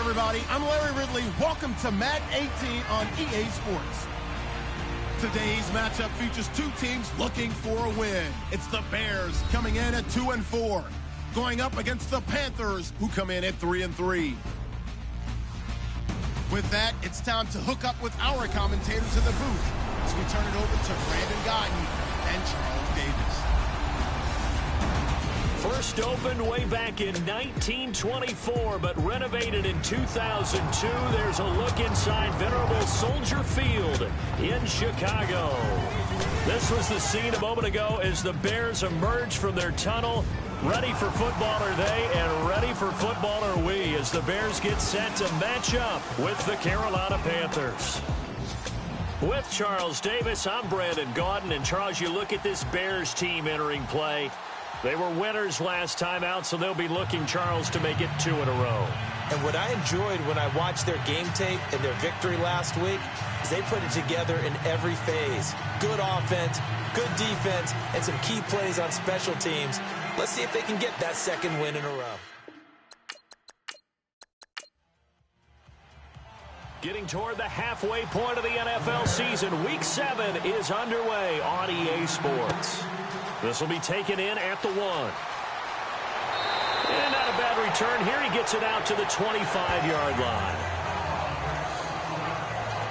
everybody. I'm Larry Ridley. Welcome to Madden 18 on EA Sports. Today's matchup features two teams looking for a win. It's the Bears coming in at 2-4, going up against the Panthers, who come in at 3-3. With that, it's time to hook up with our commentators in the booth as we turn it over to Brandon Guyton and Charles Davis. First opened way back in 1924, but renovated in 2002. There's a look inside venerable Soldier Field in Chicago. This was the scene a moment ago as the Bears emerged from their tunnel. Ready for football are they, and ready for football are we, as the Bears get set to match up with the Carolina Panthers. With Charles Davis, I'm Brandon Guyton, and Charles, you look at this Bears team entering play. They were winners last time out, so they'll be looking, Charles, to make it 2 in a row. And what I enjoyed when I watched their game tape and their victory last week is they put it together in every phase. Good offense, good defense, and some key plays on special teams. Let's see if they can get that second win in a row. Getting toward the halfway point of the NFL season, Week 7 is underway on EA Sports. This will be taken in at the 1. And not a bad return here. He gets it out to the 25-yard line.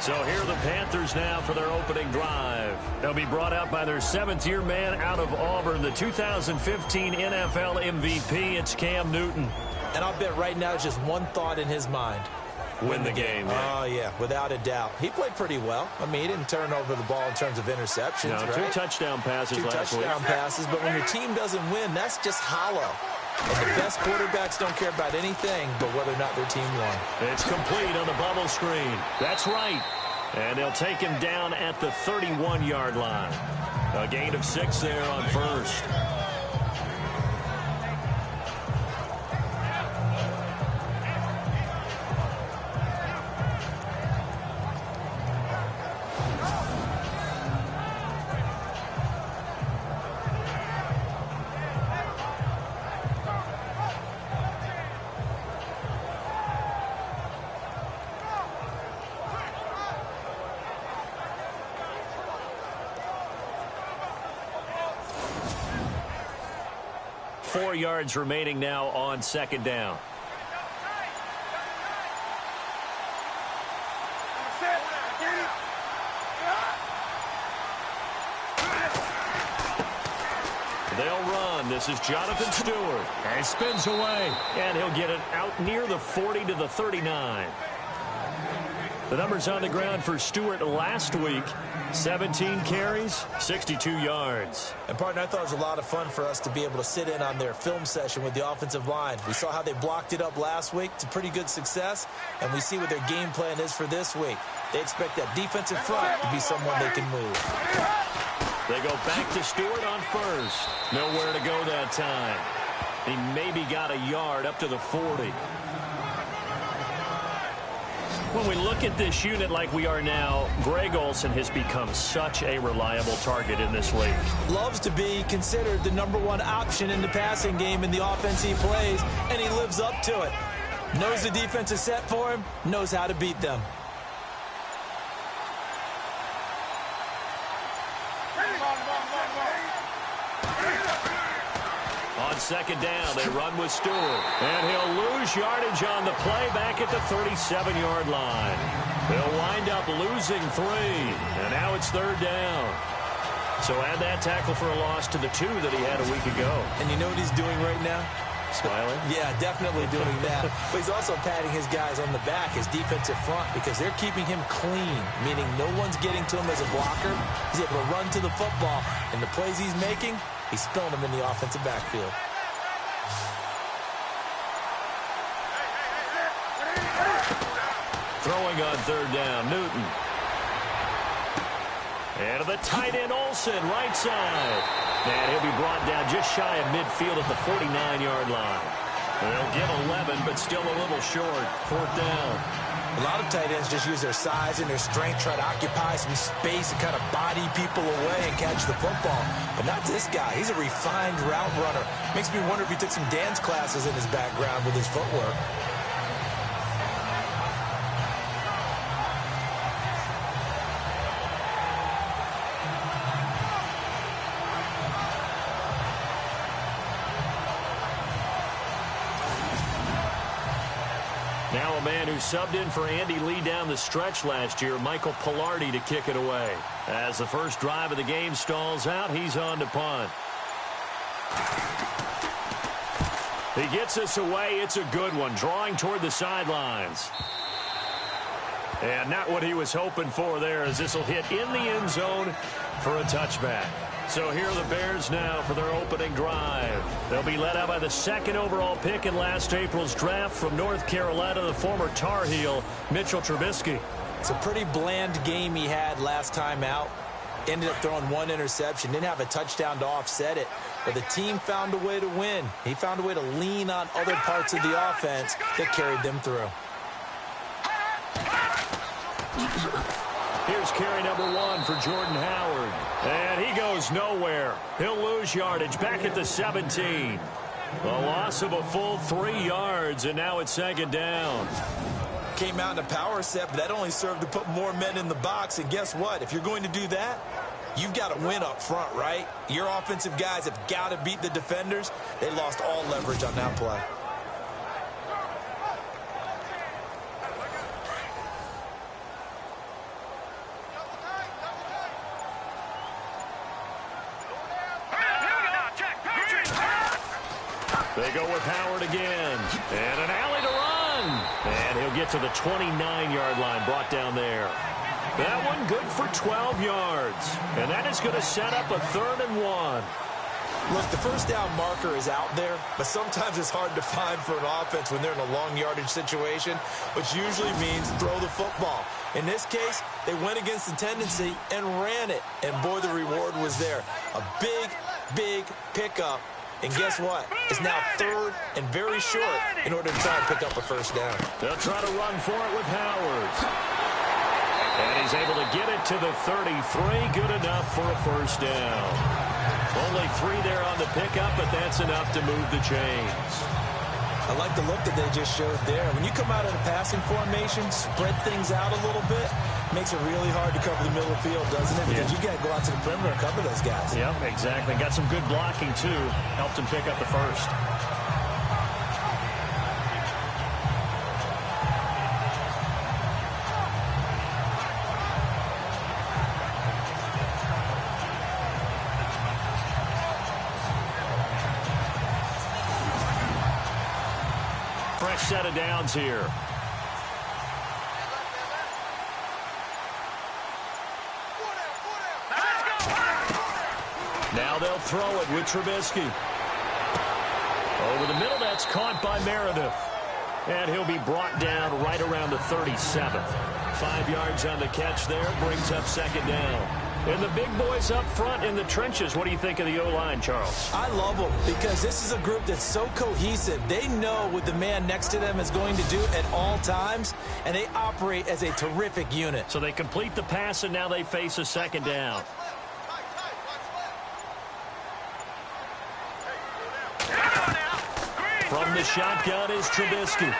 So here are the Panthers now for their opening drive. They'll be brought out by their 7th-year man out of Auburn, the 2015 NFL MVP. It's Cam Newton. And I'll bet right now it's just one thought in his mind. Win the game. Yeah. Oh, yeah, without a doubt. He played pretty well. I mean, he didn't turn over the ball in terms of interceptions, no, right? 2 touchdown passes last week. 2 touchdown passes, but when your team doesn't win, that's just hollow. And the best quarterbacks don't care about anything but whether or not their team won. It's complete on the bubble screen. That's right. And they'll take him down at the 31-yard line. A gain of 6 there on first. Four yards remaining now on second down. They'll run. This is Jonathan Stewart. And spins away. And he'll get it out near the 40 to the 39. The numbers on the ground for Stewart last week: 17 carries, 62 yards. And, partner, I thought it was a lot of fun for us to be able to sit in on their film session with the offensive line. We saw how they blocked it up last week to pretty good success, and we see what their game plan is for this week. They expect that defensive front to be someone they can move. They go back to Stewart on first. Nowhere to go that time. He maybe got a yard up to the 40. When we look at this unit like we are now, Greg Olsen has become such a reliable target in this league. Loves to be considered the #1 option in the passing game in the offense he plays, and he lives up to it. Knows the defense is set for him, knows how to beat them. On second down, they run with Stewart. And he'll lose yardage on the play back at the 37-yard line. They'll wind up losing 3. And now it's third down. So add that tackle for a loss to the 2 that he had a week ago. And you know what he's doing right now? Smiling? Yeah, definitely doing that. But he's also patting his guys on the back, his defensive front, because they're keeping him clean, meaning no one's getting to him as a blocker. He's able to run to the football, and the plays he's making, he's spilling them in the offensive backfield. Throwing on third down, Newton. And to the tight end, Olsen, right side. And he'll be brought down just shy of midfield at the 49-yard line. They'll get 11, but still a little short. Fourth down. A lot of tight ends just use their size and their strength, try to occupy some space and kind of body people away and catch the football. But not this guy. He's a refined route runner. Makes me wonder if he took some dance classes in his background with his footwork. Now a man who subbed in for Andy Lee down the stretch last year, Michael Pilardi, to kick it away. As the first drive of the game stalls out, he's on to punt. He gets us away. It's a good one, drawing toward the sidelines. And not what he was hoping for there, as this will hit in the end zone for a touchback. So here are the Bears now for their opening drive. They'll be led out by the second overall pick in last April's draft from North Carolina, the former Tar Heel, Mitchell Trubisky. It's a pretty bland game he had last time out. Ended up throwing one interception. Didn't have a touchdown to offset it. But the team found a way to win. He found a way to lean on other parts of the offense that carried them through. Here's carry number 1 for Jordan Howard. And he goes nowhere. He'll lose yardage back at the 17. A loss of a full 3 yards, and now it's second down. Came out in a power set, but that only served to put more men in the box. And guess what? If you're going to do that, you've got to win up front, right? Your offensive guys have got to beat the defenders. They lost all leverage on that play. They go with Howard again. And an alley to run. And he'll get to the 29-yard line, brought down there. That one good for 12 yards. And that is going to set up a 3rd and 1. Look, the first down marker is out there, but sometimes it's hard to find for an offense when they're in a long yardage situation, which usually means throw the football. In this case, they went against the tendency and ran it. And boy, the reward was there. A big, big pickup. And guess what? It's now 3rd and very short in order to try and pick up a first down. They'll try to run for it with Howard. And he's able to get it to the 33. Good enough for a first down. Only 3 there on the pickup, but that's enough to move the chains. I like the look that they just showed there. When you come out of the passing formation, spread things out a little bit, makes it really hard to cover the middle of the field, doesn't it? Because you got to go out to the perimeter and cover those guys. Yep, exactly. Got some good blocking, too. Helped him pick up the first. Fresh set of downs here. Now they'll throw it with Trubisky. Over the middle, that's caught by Meredith. And he'll be brought down right around the 37. 5 yards on the catch there, brings up second down. And the big boys up front in the trenches. What do you think of the O-line, Charles? I love them because this is a group that's so cohesive. They know what the man next to them is going to do at all times, and they operate as a terrific unit. So they complete the pass, and now they face a second down. From the shotgun is Trubisky.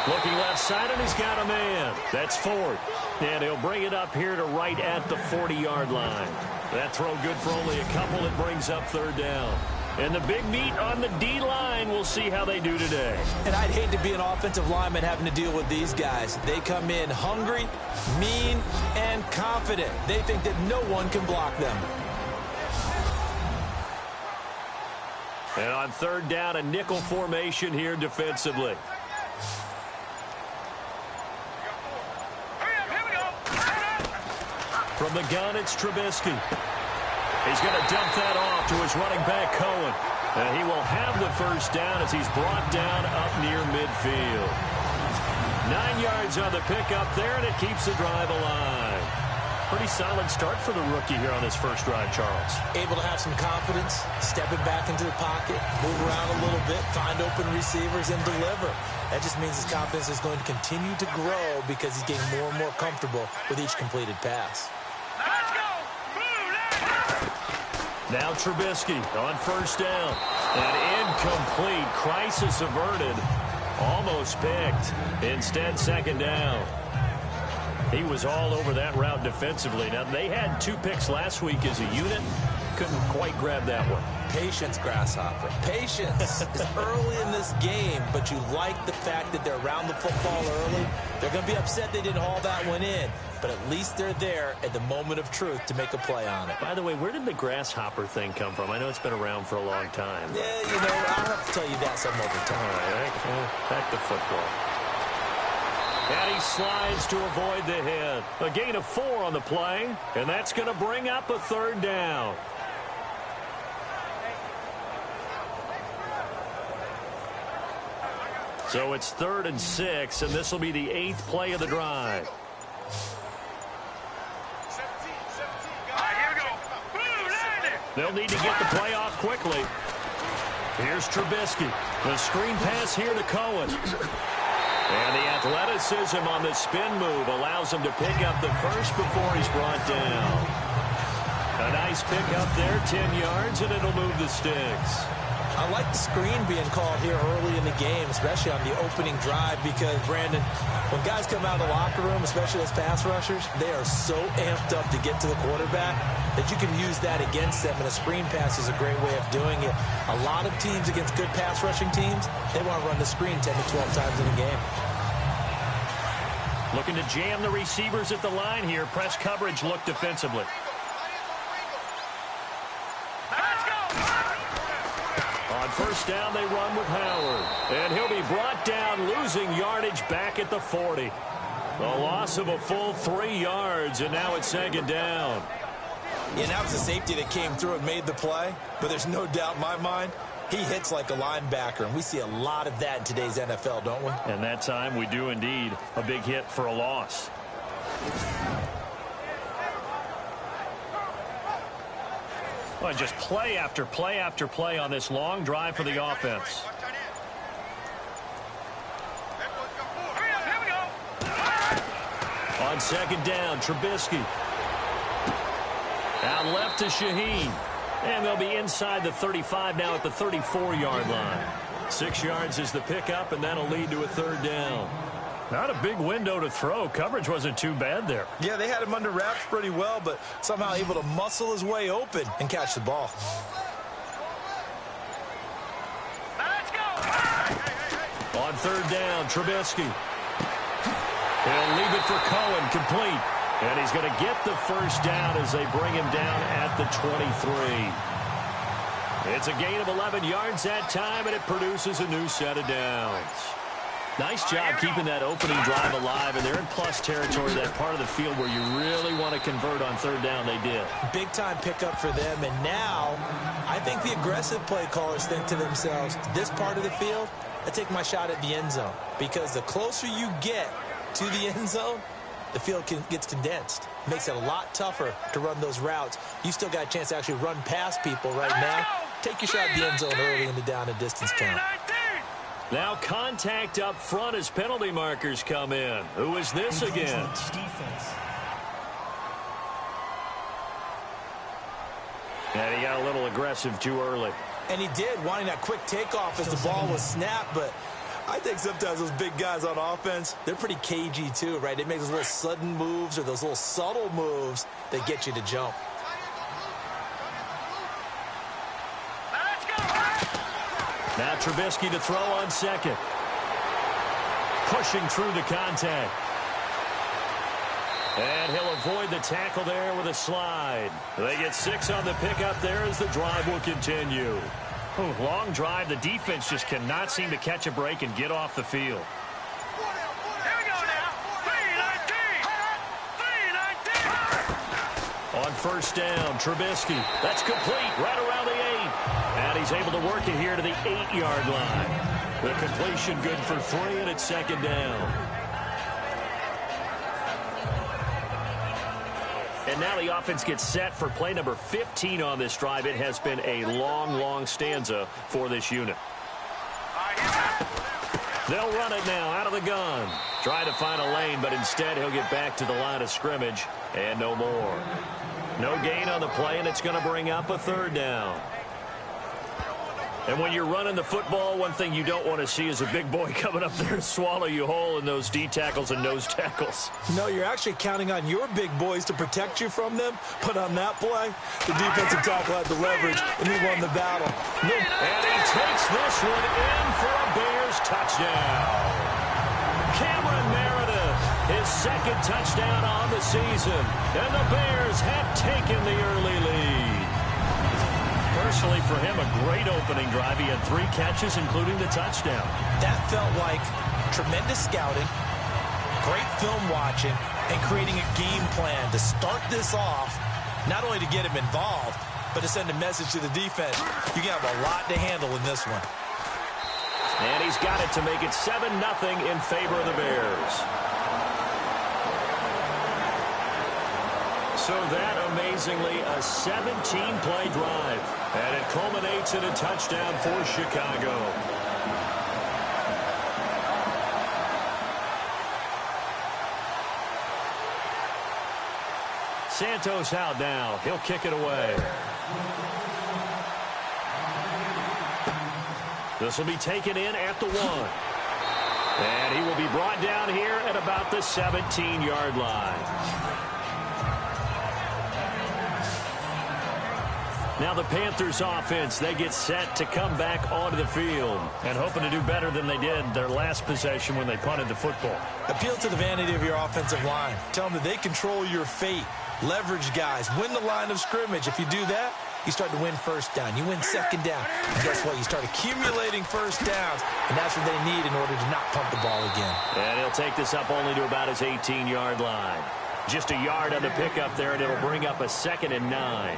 Looking left side, and he's got a man. That's Ford. And he'll bring it up here to right at the 40-yard line. That throw good for only a couple. It brings up 3rd down. And the big meat on the D-line, we'll see how they do today. And I'd hate to be an offensive lineman having to deal with these guys. They come in hungry, mean, and confident. They think that no one can block them. And on 3rd down, a nickel formation here defensively. From the gun, it's Trubisky. He's going to dump that off to his running back, Cohen. And he will have the first down as he's brought down up near midfield. 9 yards on the pickup there, and it keeps the drive alive. Pretty solid start for the rookie here on his first drive, Charles. Able to have some confidence, stepping back into the pocket, move around a little bit, find open receivers, and deliver. That just means his confidence is going to continue to grow because he's getting more and more comfortable with each completed pass. Now Trubisky on first down. And incomplete. Crisis averted. Almost picked. Instead, second down. He was all over that route defensively. Now, they had 2 picks last week as a unit. couldn't quite grab that one. Patience, Grasshopper. Patience is early in this game, but you like the fact that they're around the football early. They're going to be upset they didn't haul that one in, but at least they're there at the moment of truth to make a play on it. By the way, where did the grasshopper thing come from? I know it's been around for a long time. Yeah, you know, I'll have to tell you that some other time. All right, well, back to football. And he slides to avoid the hit. A gain of 4 on the play, and that's going to bring up a third down. So it's 3rd and 6, and this will be the 8th play of the drive. They'll need to get the play off quickly. Here's Trubisky. The screen pass here to Cohen. And the athleticism on the spin move allows him to pick up the first before he's brought down. A nice pick up there, 10 yards, and it'll move the sticks. I like the screen being called here early in the game, especially on the opening drive, because, Brandon, when guys come out of the locker room, especially as pass rushers, they are so amped up to get to the quarterback that you can use that against them, and a screen pass is a great way of doing it. A lot of teams against good pass rushing teams, they want to run the screen 10 to 12 times in a game. Looking to jam the receivers at the line here. Press coverage look defensively. On first down, they run with Howard. And he'll be brought down, losing yardage back at the 40. The loss of a full 3 yards, and now it's 2nd down. Yeah, now it's the safety that came through and made the play, but there's no doubt in my mind, he hits like a linebacker, and we see a lot of that in today's NFL, don't we? And that time we do indeed. A big hit for a loss. Well, just play after play after play on this long drive for the offense. On 2nd down, Trubisky. Out left to Shaheen. And they'll be inside the 35 now at the 34-yard line. 6 yards is the pickup, and that'll lead to a 3rd down. Not a big window to throw. Coverage wasn't too bad there. Yeah, they had him under wraps pretty well, but somehow able to muscle his way open and catch the ball. Let's go. On 3rd down, Trubisky. He'll leave it for Cohen, complete. And he's going to get the first down as they bring him down at the 23. It's a gain of 11 yards that time, and it produces a new set of downs. Nice job keeping that opening drive alive, and they're in plus territory, that part of the field where you really want to convert on 3rd down. They did. Big-time pickup for them, and now I think the aggressive play callers think to themselves, this part of the field, I take my shot at the end zone, because the closer you get to the end zone, the field gets condensed. Makes it a lot tougher to run those routes. You still got a chance to actually run past people right now. Take your shot at the end zone early in the down and distance count. Now contact up front as penalty markers come in. Who is this against? And he got a little aggressive too early. And he did, wanting that quick takeoff as the ball was snapped, but I think sometimes those big guys on offense, they're pretty cagey too, right? They make those little sudden moves or those little subtle moves that get you to jump. Now Trubisky to throw on 2nd. Pushing through the contact. And he'll avoid the tackle there with a slide. They get 6 on the pickup there as the drive will continue. Long drive. The defense just cannot seem to catch a break and get off the field. Here we go now. 3-19. On first down, Trubisky. That's complete right around the 8. And he's able to work it here to the 8-yard line. The completion good for 3, and it's 2nd down. And now the offense gets set for play number 15 on this drive. It has been a long, long stanza for this unit. They'll run it now out of the gun. Try to find a lane, but instead he'll get back to the line of scrimmage and no more. No gain on the play, and it's going to bring up a 3rd down. And when you're running the football, one thing you don't want to see is a big boy coming up there to swallow you whole in those D tackles and nose tackles. No, you're actually counting on your big boys to protect you from them. But on that play, the defensive tackle had the leverage, and he won the battle. And he takes this one in for a Bears touchdown. Cameron Meredith, his second touchdown on the season. And the Bears have taken the early lead. Personally, for him, a great opening drive. He had 3 catches, including the touchdown. That felt like tremendous scouting, great film watching, and creating a game plan to start this off, not only to get him involved, but to send a message to the defense. You can have a lot to handle in this one. And he's got it to make it 7-0 in favor of the Bears. So that, amazingly, a 17-play drive. And it culminates in a touchdown for Chicago. Santos out now. He'll kick it away. This will be taken in at the 1. And he will be brought down here at about the 17-yard line. Now the Panthers offense, they get set to come back onto the field and hoping to do better than they did their last possession when they punted the football. Appeal to the vanity of your offensive line. Tell them that they control your fate. Leverage guys. Win the line of scrimmage. If you do that, you start to win first down. You win second down. And guess what? You start accumulating first downs, and that's what they need in order to not pump the ball again. And he'll take this up only to about his 18-yard line. Just a yard on the pickup there, and it'll bring up a 2nd and 9.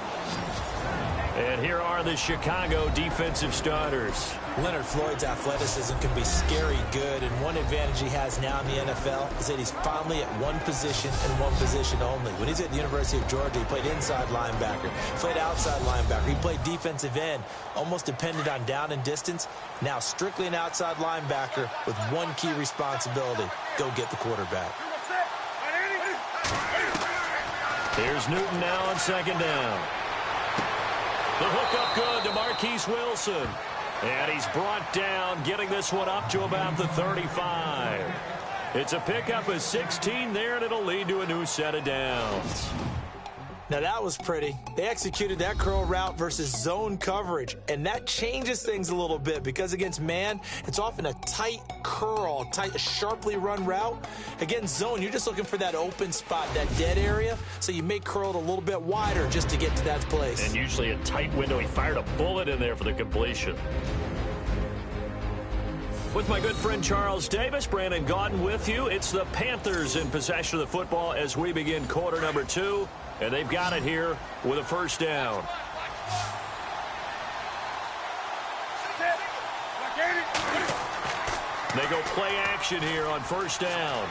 And here are the Chicago defensive starters. Leonard Floyd's athleticism can be scary good, and one advantage he has now in the NFL is that he's finally at one position and one position only. When he's at the University of Georgia, he played inside linebacker, played outside linebacker, he played defensive end, almost depended on down and distance. Now strictly an outside linebacker with one key responsibility: go get the quarterback. Here's Newton now on 2nd down. The hook up good to Marquise Wilson. And he's brought down, getting this one up to about the 35. It's a pickup of 16 there, and it'll lead to a new set of downs. Now that was pretty. They executed that curl route versus zone coverage, and that changes things a little bit because against man, it's often a tight curl, tight, sharply run route. Against zone, you're just looking for that open spot, that dead area, so you may curl it a little bit wider just to get to that place. And usually a tight window. He fired a bullet in there for the completion. With my good friend Charles Davis, Brandon Gaudin with you. It's the Panthers in possession of the football as we begin quarter number 2. And they've got it here with a first down. They go play action here on first down.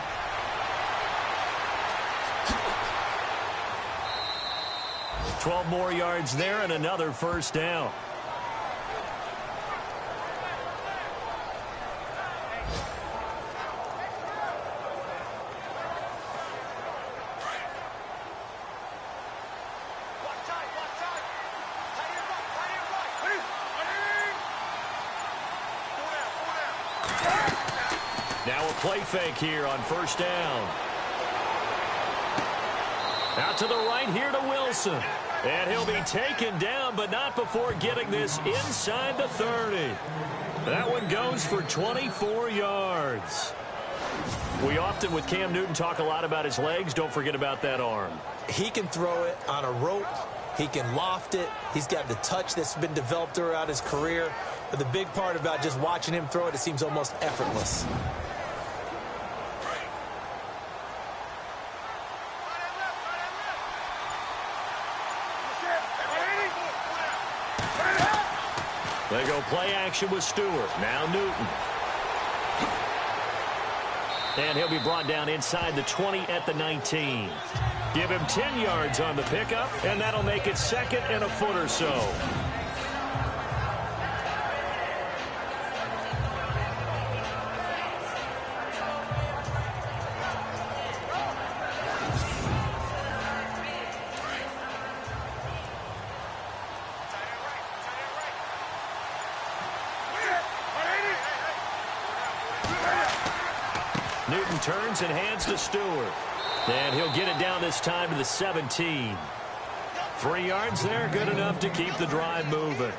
$12 more yards there and another first down. Now a play fake here on first down. Out to the right here to Wilson. And he'll be taken down, but not before getting this inside the 30. That one goes for 24 yards. We often, with Cam Newton, talk a lot about his legs. Don't forget about that arm. He can throw it on a rope. He can loft it. He's got the touch that's been developed throughout his career. But the big part about just watching him throw it, it seems almost effortless. They go play action with Stewart. Now Newton. And he'll be brought down inside the 20 at the 19. Give him 10 yards on the pickup, and that'll make it 2nd and a foot or so. Newton turns and hands to Stewart. And he'll get it down this time to the 17. 3 yards there, good enough to keep the drive moving.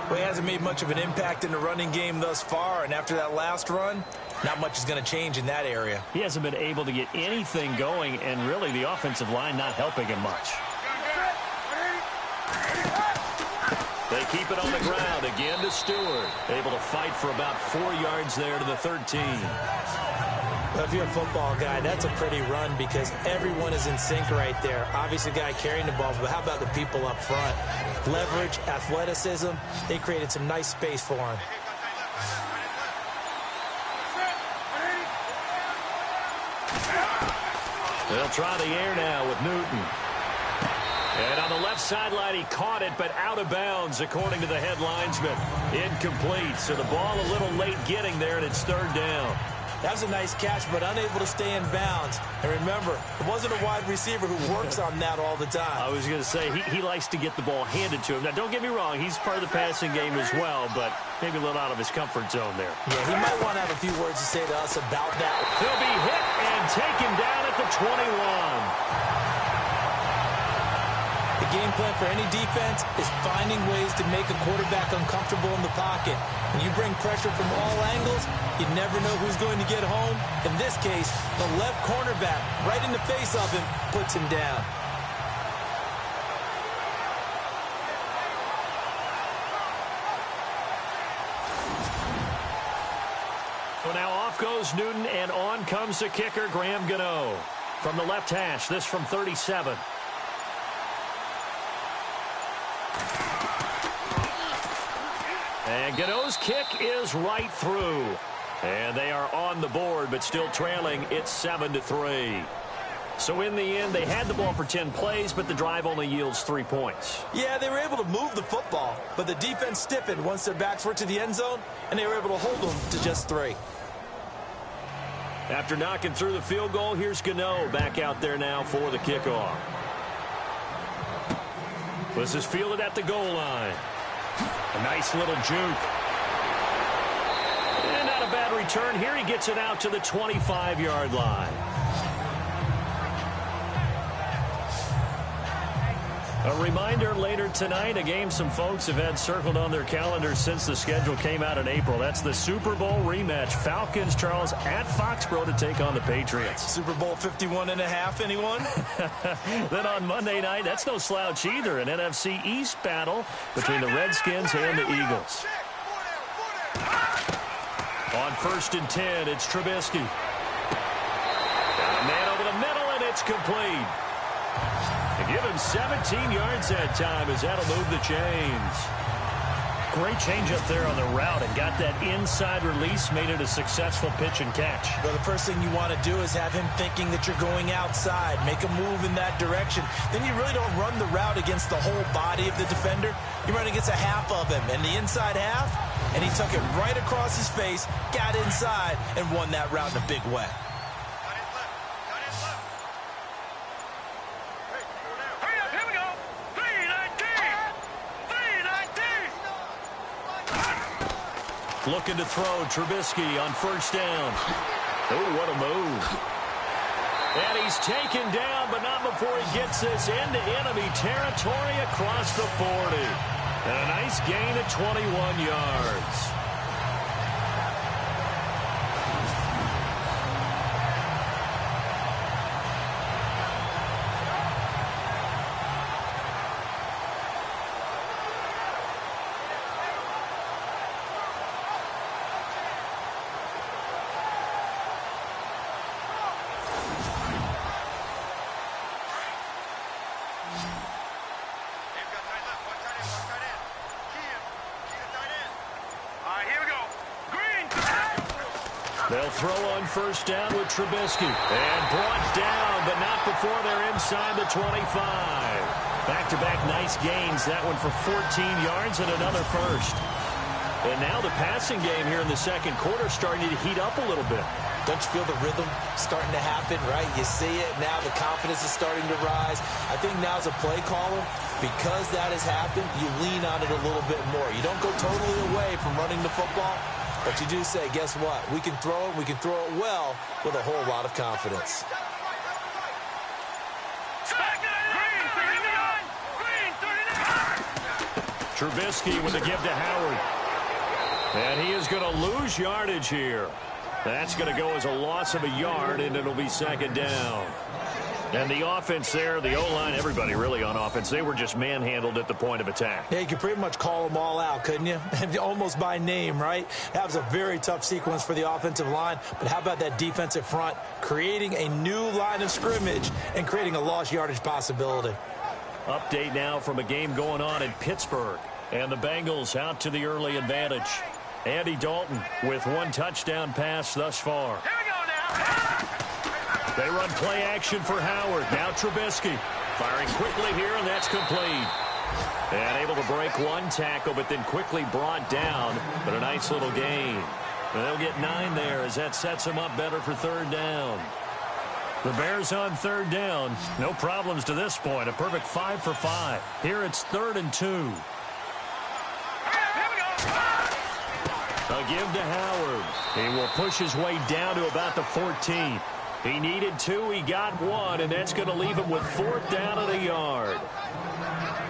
Well, he hasn't made much of an impact in the running game thus far, and after that last run, not much is going to change in that area. He hasn't been able to get anything going, and really the offensive line not helping him much. They keep it on the ground again to Stewart. Able to fight for about 4 yards there to the 13. Well, if you're a football guy, that's a pretty run because everyone is in sync right there. Obviously, the guy carrying the ball, but how about the people up front? Leverage, athleticism, they created some nice space for him. They'll try the air now with Newton. And on the left sideline, he caught it, but out of bounds, according to the head linesman. Incomplete, so the ball a little late getting there, and it's 3rd down. That was a nice catch, but unable to stay in bounds. And remember, it wasn't a wide receiver who works on that all the time. I was going to say, he likes to get the ball handed to him. Now, don't get me wrong, he's part of the passing game as well, but maybe a little out of his comfort zone there. Yeah, he might want to have a few words to say to us about that. He'll be hit and taken down at the 21. The game plan for any defense is finding ways to make a quarterback uncomfortable in the pocket. When you bring pressure from all angles, you never know who's going to get home. In this case, the left cornerback, right in the face of him, puts him down. Well, now off goes Newton, and on comes the kicker, Graham Gano. From the left hash, this from 37. And Gano's kick is right through. And they are on the board, but still trailing. It's 7-3. So in the end, they had the ball for 10 plays, but the drive only yields 3 points. Yeah, they were able to move the football, but the defense stiffened once their backs were to the end zone, and they were able to hold them to just 3. After knocking through the field goal, here's Gano back out there now for the kickoff. This is fielded at the goal line. A nice little juke. And not a bad return here. He gets it out to the 25-yard line. A reminder later tonight, a game some folks have had circled on their calendars since the schedule came out in April. That's the Super Bowl rematch. Falcons, Charles, at Foxborough to take on the Patriots. Super Bowl 51.5, anyone? Then on Monday night, that's no slouch either. An NFC East battle between the Redskins and the Eagles. On 1st and 10, it's Trubisky. Got a man over the middle, and it's complete. They give him 17 yards that time as that'll move the chains. Great change up there on the route and got that inside release, made it a successful pitch and catch. Well, the first thing you want to do is have him thinking that you're going outside, make a move in that direction. Then you really don't run the route against the whole body of the defender. You run against a half of him, and the inside half, and he took it right across his face, got inside, and won that route in a big way. Looking to throw, Trubisky on 1st down. Oh, what a move. And he's taken down, but not before he gets this into enemy territory across the 40. And a nice gain of 21 yards. They'll throw on 1st down with Trubisky. And brought down, but not before they're inside the 25. Back-to-back nice gains. That one for 14 yards and another first. And now the passing game here in the second quarter starting to heat up a little bit. Don't you feel the rhythm starting to happen, right? You see it. Now the confidence is starting to rise. I think now as a play caller, because that has happened, you lean on it a little bit more. You don't go totally away from running the football, but you do say, guess what? We can throw it. We can throw it well with a whole lot of confidence. Trubisky with a give to Howard. And he is going to lose yardage here. That's going to go as a loss of a yard, and it'll be second down. And the offense there, the O-line, everybody really on offense, they were just manhandled at the point of attack. Yeah, you could pretty much call them all out, couldn't you? Almost by name, right? That was a very tough sequence for the offensive line. But how about that defensive front creating a new line of scrimmage and creating a lost yardage possibility? Update now from a game going on in Pittsburgh. And the Bengals out to the early advantage. Andy Dalton with one touchdown pass thus far. Here we go now. They run play action for Howard. Now Trubisky firing quickly here, and that's complete. And able to break one tackle, but then quickly brought down. But a nice little gain. And they'll get 9 there as that sets them up better for third down. The Bears on third down. No problems to this point. A perfect 5 for 5. Here it's 3rd and 2. A give to Howard. He will push his way down to about the 14. He needed 2. He got 1, and that's going to leave him with 4th down and a yard.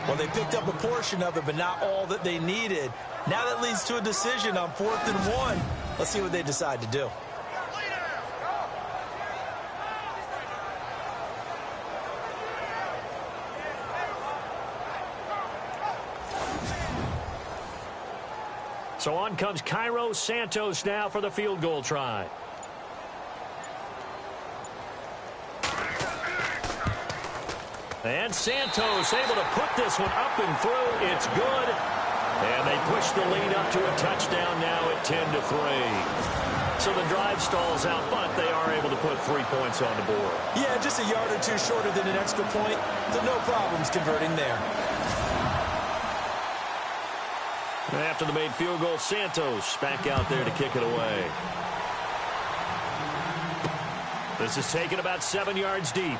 Well, they picked up a portion of it, but not all that they needed. Now that leads to a decision on 4th and 1. Let's see what they decide to do. So on comes Cairo Santos now for the field goal try. And Santos able to put this one up and through. It's good. And they push the lead up to a touchdown now at 10-3. So the drive stalls out, but they are able to put 3 points on the board. Yeah, just a yard or two shorter than an extra point. So no problems converting there. After the made field goal, Santos back out there to kick it away. This is taken about 7 yards deep.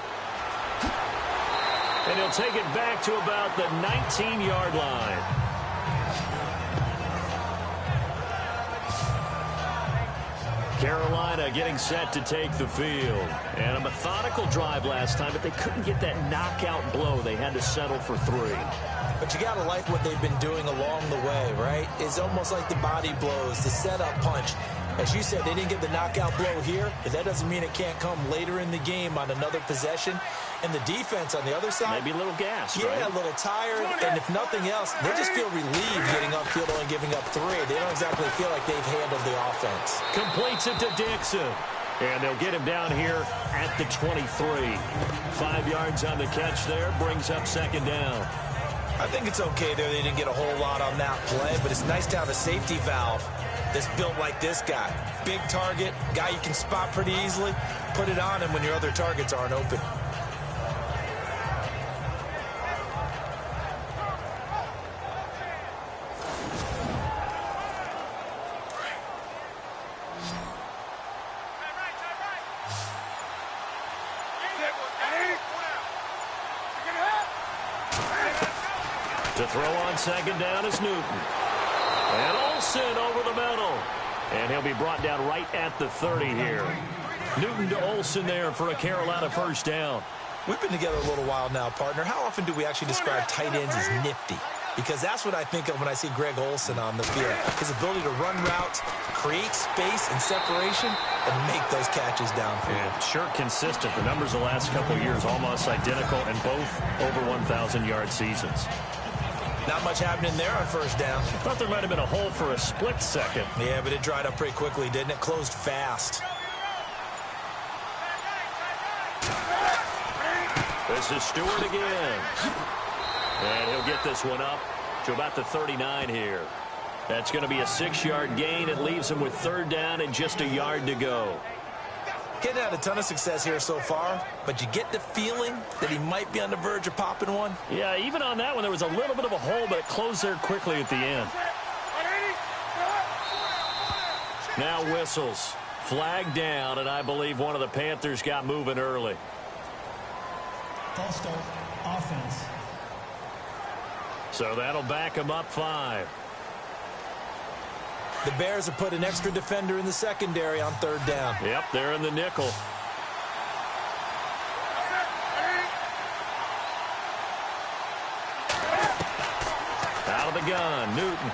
And he'll take it back to about the 19-yard line. Carolina getting set to take the field. And a methodical drive last time, but they couldn't get that knockout blow. They had to settle for 3. But you got to like what they've been doing along the way, right? It's almost like the body blows, the setup punch. As you said, they didn't get the knockout blow here, but that doesn't mean it can't come later in the game on another possession. And the defense on the other side, maybe a little gassed, yeah, right? A little tired. And if nothing else, they just feel relieved getting upfield and giving up 3. They don't exactly feel like they've handled the offense. Completes it to Dixon. And they'll get him down here at the 23. 5 yards on the catch there, brings up second down. I think it's okay there. They didn't get a whole lot on that play, but it's nice to have a safety valve that's built like this guy. Big target, guy you can spot pretty easily. Put it on him when your other targets aren't open. To throw on second down is Newton. And Olsen over the middle. And he'll be brought down right at the 30 here. Newton to Olsen there for a Carolina first down. We've been together a little while now, partner. How often do we actually describe tight ends as nifty? Because that's what I think of when I see Greg Olsen on the field. His ability to run routes, create space and separation, and make those catches downfield. Yeah, sure consistent. The numbers the last couple of years almost identical, and both over 1,000-yard seasons. Not much happening there on first down. I thought there might have been a hole for a split second. Yeah, but it dried up pretty quickly, didn't it? Closed fast. This is Stewart again. And he'll get this one up to about the 39 here. That's going to be a 6-yard gain. It leaves him with third down and just a yard to go. Getting had a ton of success here so far, but you get the feeling that he might be on the verge of popping one. Yeah, even on that one, there was a little bit of a hole, but it closed there quickly at the end. Now whistles. flag down, and I believe one of the Panthers got moving early. False start, offense. So that'll back them up 5. The Bears have put an extra defender in the secondary on 3rd down. Yep, they're in the nickel. Out of the gun, Newton.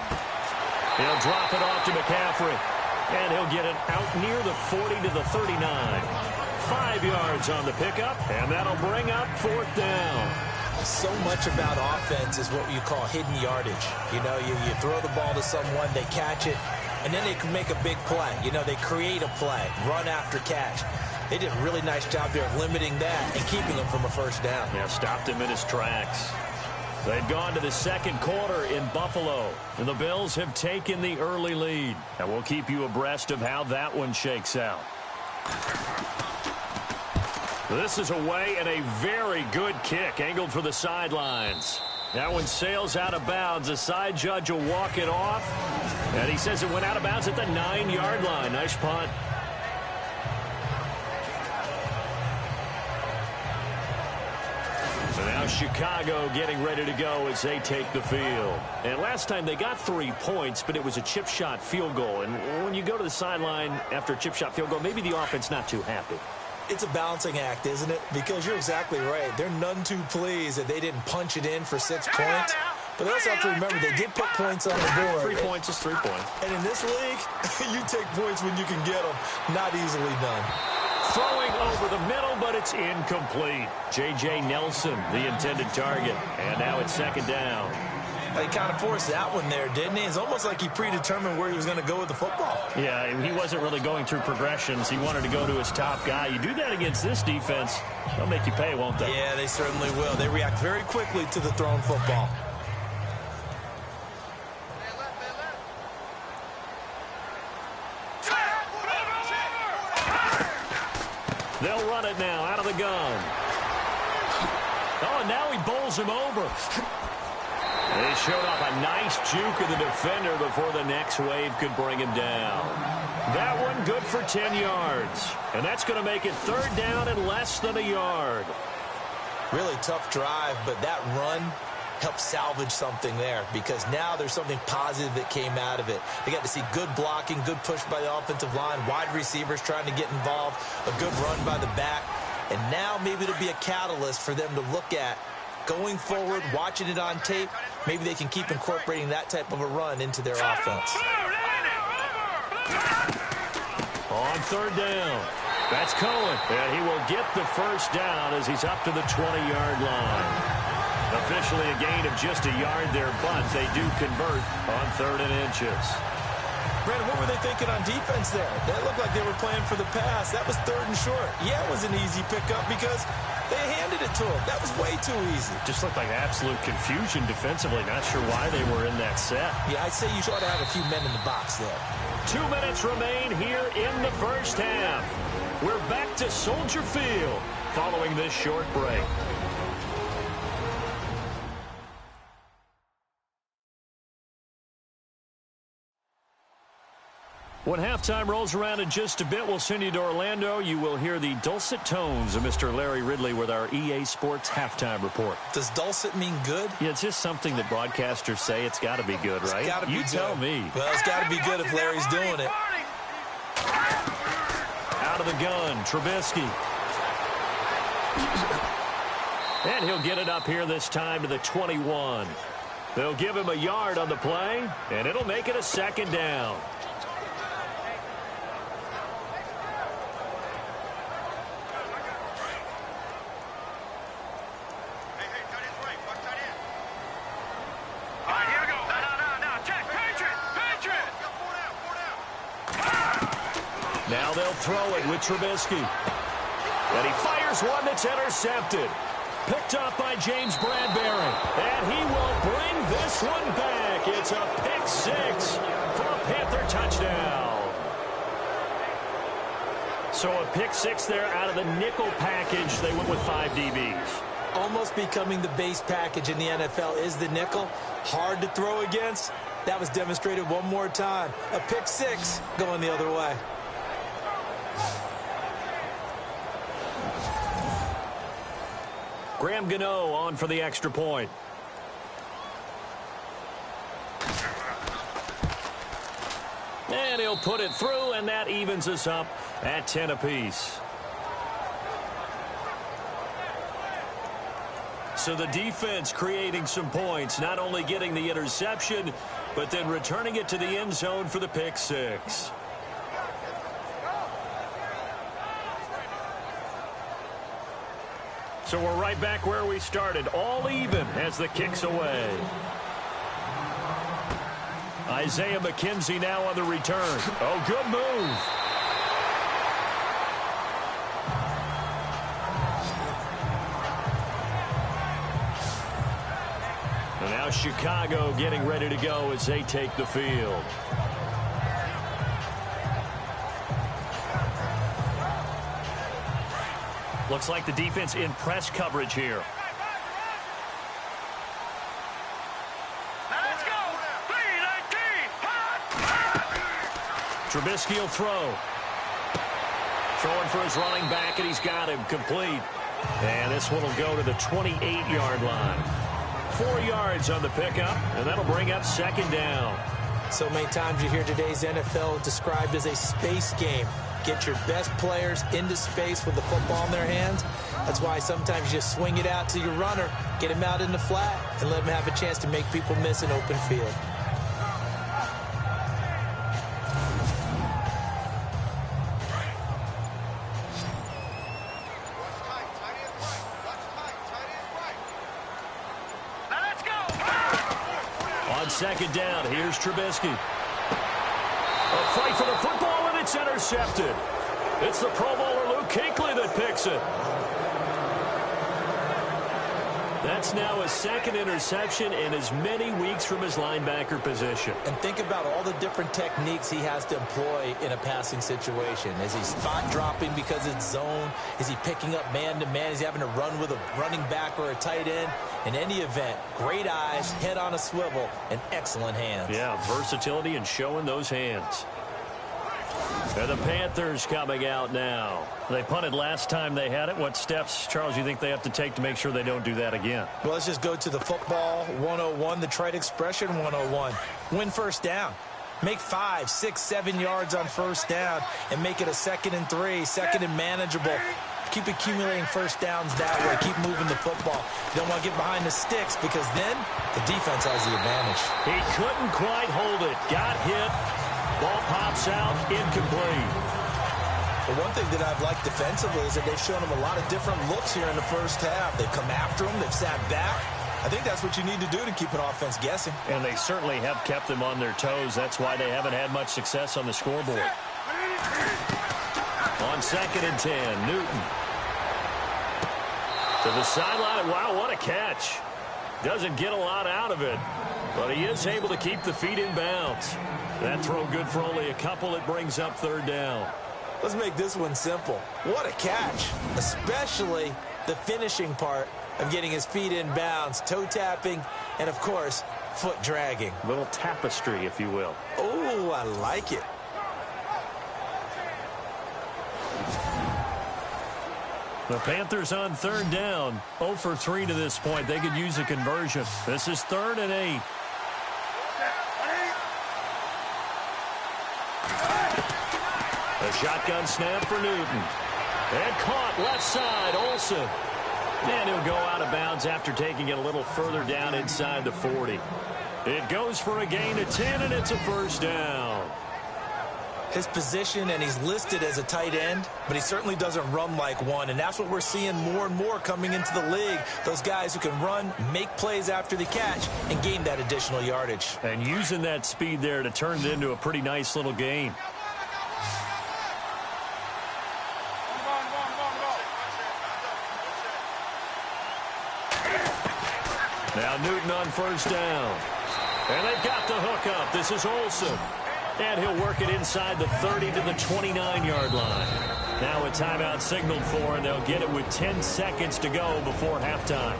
He'll drop it off to McCaffrey. And he'll get it out near the 40 to the 39. 5 yards on the pickup, and that'll bring up 4th down. So much about offense is what you call hidden yardage. You know, you throw the ball to someone, they catch it, and then they can make a big play. You know, they create a play, run after catch. They did a really nice job there of limiting that and keeping him from a 1st down. Yeah, stopped him in his tracks. They've gone to the 2nd quarter in Buffalo, and the Bills have taken the early lead. And we'll keep you abreast of how that one shakes out. This is away and a very good kick angled for the sidelines. That one sails out of bounds. The side judge will walk it off. And he says it went out of bounds at the 9-yard line. Nice punt. So now Chicago getting ready to go as they take the field. And last time they got 3 points, but it was a chip shot field goal. And when you go to the sideline after a chip shot field goal, maybe the offense not too happy. It's a balancing act, isn't it? Because you're exactly right. They're none too pleased that they didn't punch it in for 6 points. But they also have to remember they did put points on the board. 3 points is 3 points. And in this league, you take points when you can get them. Not easily done. Throwing over the middle, but it's incomplete. J.J. Nelson, the intended target. And now it's 2nd down. He kind of forced that one there, didn't he? It's almost like he predetermined where he was going to go with the football. Yeah, he wasn't really going through progressions. He wanted to go to his top guy. You do that against this defense, they'll make you pay, won't they? Yeah, they certainly will. They react very quickly to the thrown football. They'll run it now out of the gun. Oh, and now he bowls him over. They showed off a nice juke of the defender before the next wave could bring him down. That one good for 10 yards. And that's going to make it 3rd down and less than a yard. Really tough drive, but that run helped salvage something there because now there's something positive that came out of it. They got to see good blocking, good push by the offensive line, wide receivers trying to get involved, a good run by the back. And now maybe it'll be a catalyst for them to look at going forward, watching it on tape. Maybe they can keep incorporating that type of a run into their offense. On 3rd down, that's Cohen. And he will get the 1st down as he's up to the 20-yard line. Officially a gain of just a yard there, but they do convert on 3rd and inches. Brandon, what were they thinking on defense there? That looked like they were playing for the pass. That was 3rd and short. Yeah, it was an easy pickup because they handed it to him. That was way too easy. Just looked like absolute confusion defensively. Not sure why they were in that set. Yeah, I'd say you ought to have a few men in the box there. 2 minutes remain here in the 1st half. We're back to Soldier Field following this short break. When halftime rolls around in just a bit, we'll send you to Orlando. You will hear the dulcet tones of Mr. Larry Ridley with our EA Sports halftime report. Does dulcet mean good? Yeah, it's just something that broadcasters say. It's got to be good, right? It's got to be good. You tell me. Well, it's got to be good if Larry's doing it. Out of the gun, Trubisky. And he'll get it up here this time to the 21. They'll give him a yard on the play, and it'll make it a 2nd down. Now they'll throw it with Trubisky. And he fires one that's intercepted. Picked up by James Bradbury. And he will bring this one back. It's a pick 6 for a Panther touchdown. So a pick 6 there out of the nickel package. They went with 5 DBs. Almost becoming the base package in the NFL is the nickel. Hard to throw against. That was demonstrated one more time. A pick 6 going the other way. Graham Gano on for the extra point. And he'll put it through, and that evens us up at 10 apiece. So the defense creating some points, not only getting the interception, but then returning it to the end zone for the pick six. So we're right back where we started, all even as the kick's away. Isaiah McKenzie now on the return. Oh, good move. And now Chicago getting ready to go as they take the field. Looks like the defense in press coverage here. Let's go. 3-19. Trubisky will throw. Throwing for his running back, and he's got him complete. And this one will go to the 28-yard line. 4 yards on the pickup, and that'll bring up second down. So many times you hear today's NFL described as a space game. Get your best players into space with the football in their hands. That's why sometimes you just swing it out to your runner, get him out in the flat, and let him have a chance to make people miss an open field. Let's go. On second down, here's Trubisky. A fight for the football, and it's intercepted. It's the Pro Bowler Luke Kuechly that picks it. That's now his second interception in as many weeks from his linebacker position. And think about all the different techniques he has to employ in a passing situation. Is he spot dropping because it's zone? Is he picking up man-to-man? Is he having to run with a running back or a tight end? In any event, great eyes, head on a swivel, and excellent hands. Yeah, versatility and showing those hands. And the Panthers coming out now. They punted last time they had it. What steps, Charles, you think they have to take to make sure they don't do that again? Well, let's just go to the football 101, the trite expression 101. Win first down. Make 5, 6, 7 yards on first down and make it a 2nd and 3, 2nd and manageable. Keep accumulating first downs that way. Keep moving the football. You don't want to get behind the sticks because then the defense has the advantage. He couldn't quite hold it. Got hit. Ball pops out, incomplete. The one thing that I've liked defensively is that they've shown him a lot of different looks here in the first half. They've come after him. They've sat back. I think that's what you need to do to keep an offense guessing. And they certainly have kept them on their toes. That's why they haven't had much success on the scoreboard. On 2nd and 10, Newton. To the sideline. Wow, what a catch. Doesn't get a lot out of it, but he is able to keep the feet in bounds. That throw good for only a couple. It brings up 3rd down. Let's make this one simple. What a catch, especially the finishing part of getting his feet in bounds, toe tapping, and, of course, foot dragging. A little tapestry, if you will. Oh, I like it. The Panthers on 3rd down. 0 for 3 to this point. They could use a conversion. This is 3rd and 8. A shotgun snap for Newton. And caught left side, Olsen. And he'll go out of bounds after taking it a little further down inside the 40. It goes for a gain of 10, and it's a first down. His position, and he's listed as a tight end, but he certainly doesn't run like one, and that's what we're seeing more and more coming into the league. Those guys who can run, make plays after the catch, and gain that additional yardage. And using that speed there to turn it into a pretty nice little game. Now Newton on first down. And they've got the hook up. This is Olsen. And he'll work it inside the 30 to the 29-yard line. Now a timeout signaled for, and they'll get it with 10 seconds to go before halftime.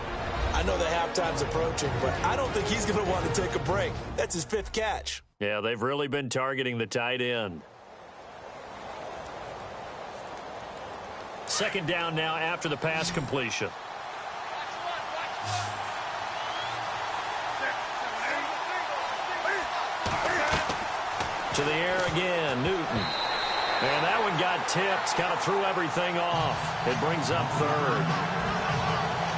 I know that halftime's approaching, but I don't think he's going to want to take a break. That's his 5th catch. Yeah, they've really been targeting the tight end. Second down now after the pass completion. To the air again, Newton. And that one got tipped, kind of threw everything off. It brings up third.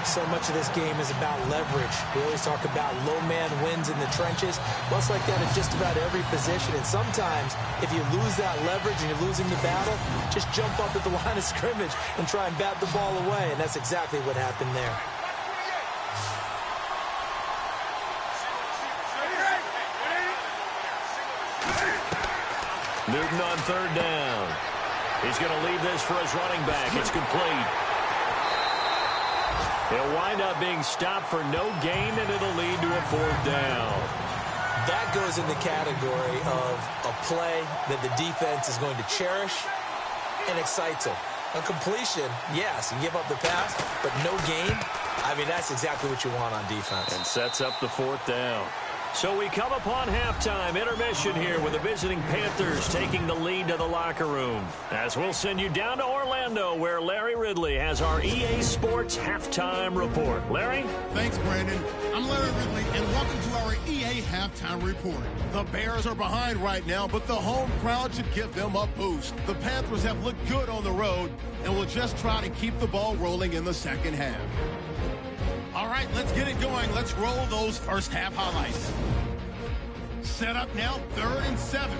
So much of this game is about leverage. We always talk about low man wins in the trenches. Well, it's like that in just about every position. And sometimes, if you lose that leverage and you're losing the battle, just jump up at the line of scrimmage and try and bat the ball away. And that's exactly what happened there. Newton on third down. He's going to leave this for his running back. It's complete. He'll wind up being stopped for no gain, and it'll lead to a fourth down. That goes in the category of a play that the defense is going to cherish and excites them. A completion, yes, you give up the pass, but no gain. I mean, that's exactly what you want on defense. And sets up the fourth down. So we come upon halftime intermission here with the visiting Panthers taking the lead to the locker room. As we'll send you down to Orlando where Larry Ridley has our EA Sports halftime report. Larry? Thanks, Brandon. I'm Larry Ridley, and welcome to our EA halftime report. The Bears are behind right now, but the home crowd should give them a boost. The Panthers have looked good on the road and will just try to keep the ball rolling in the second half. All right, let's get it going. Let's roll those first half highlights. Set up now, 3rd and 7.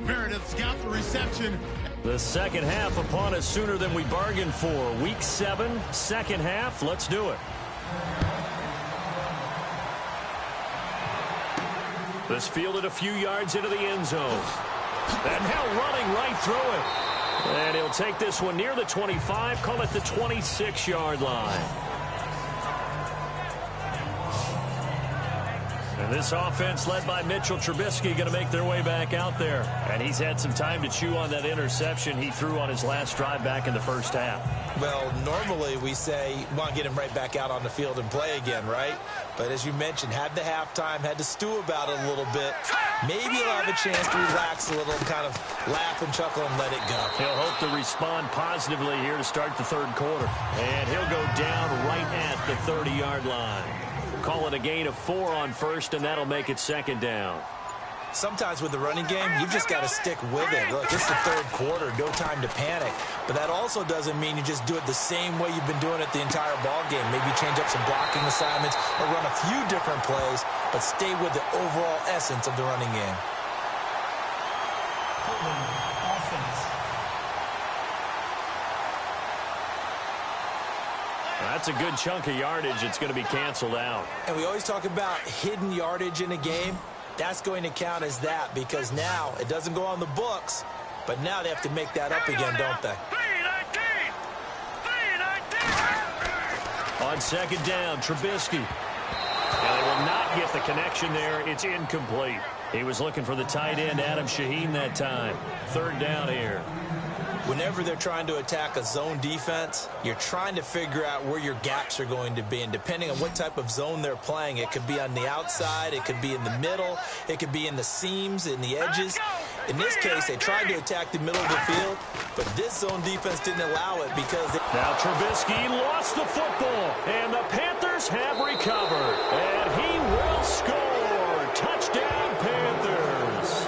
Meredith's got the reception. The second half upon us sooner than we bargained for. Week 7, second half. Let's do it. This fielded a few yards into the end zone. And now running right through it. And he'll take this one near the 25, call it the 26-yard line. And this offense led by Mitchell Trubisky going to make their way back out there. And he's had some time to chew on that interception he threw on his last drive back in the first half. Well, normally we say you want to get him right back out on the field and play again, right? But as you mentioned, had the halftime, had to stew about it a little bit. Maybe he'll have a chance to relax a little and kind of laugh and chuckle and let it go. He'll hope to respond positively here to start the third quarter. And he'll go down right at the 30-yard line. Call it a gain of 4 on first, and that'll make it second down. Sometimes with the running game, you've just got to stick with it. Look, this is the third quarter, no time to panic. But that also doesn't mean you just do it the same way you've been doing it the entire ball game. Maybe change up some blocking assignments or run a few different plays, but stay with the overall essence of the running game. That's a good chunk of yardage. It's going to be canceled out. And we always talk about hidden yardage in a game. That's going to count as that because now it doesn't go on the books, but now they have to make that up again, don't they? On second down, Trubisky. And they will not get the connection there. It's incomplete. He was looking for the tight end, Adam Shaheen, that time. Third down here. Whenever they're trying to attack a zone defense, you're trying to figure out where your gaps are going to be. And depending on what type of zone they're playing, it could be on the outside, it could be in the middle, it could be in the seams, in the edges. In this case, they tried to attack the middle of the field, but this zone defense didn't allow it because they... Now Trubisky lost the football, and the Panthers have recovered. And he will score. Touchdown, Panthers.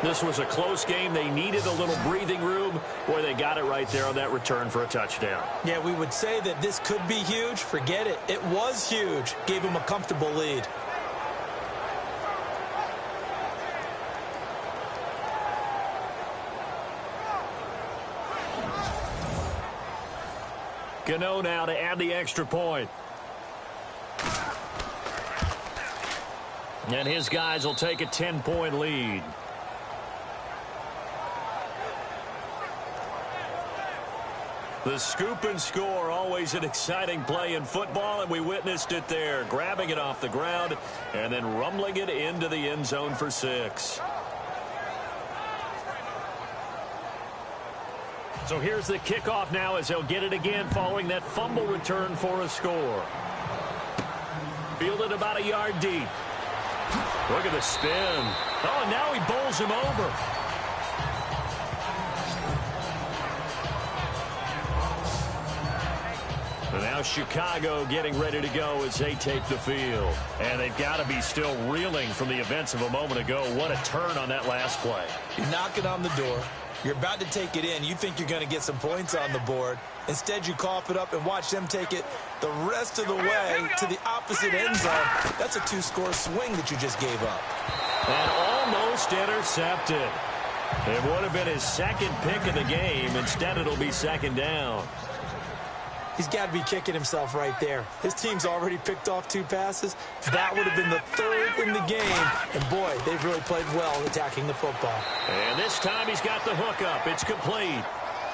This was a close game. They needed a little breathing room. Boy, they got it right there on that return for a touchdown. Yeah, we would say that this could be huge. Forget it. It was huge. Gave them a comfortable lead. Gano now to add the extra point. And his guys will take a 10-point lead. The scoop and score, always an exciting play in football, and we witnessed it there, grabbing it off the ground and then rumbling it into the end zone for 6. So here's the kickoff now as they'll get it again following that fumble return for a score. Fielded about a yard deep. Look at the spin. Oh, and now he bowls him over. And now Chicago getting ready to go as they take the field. And they've got to be still reeling from the events of a moment ago. What a turn on that last play. You're knocking on the door. You're about to take it in. You think you're going to get some points on the board. Instead, you cough it up and watch them take it the rest of the way to the opposite end zone. That's a two-score swing that you just gave up. And almost intercepted. It would have been his second pick of the game. Instead, it'll be second down. He's got to be kicking himself right there. His team's already picked off 2 passes. That would have been the 3rd in the game. And, boy, they've really played well attacking the football. And this time he's got the hook up. It's complete.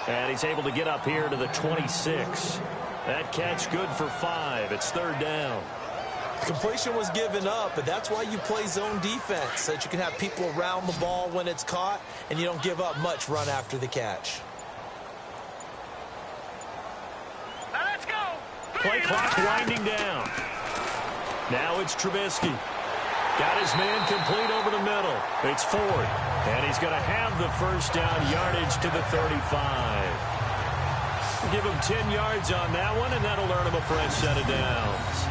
And he's able to get up here to the 26. That catch good for 5. It's 3rd down. Completion was given up, but that's why you play zone defense, so that you can have people around the ball when it's caught, and you don't give up much run after the catch. Play clock winding down. Now it's Trubisky. Got his man complete over the middle. It's Ford. And he's going to have the first down yardage to the 35. Give him 10 yards on that one, and that'll earn him a fresh set of downs.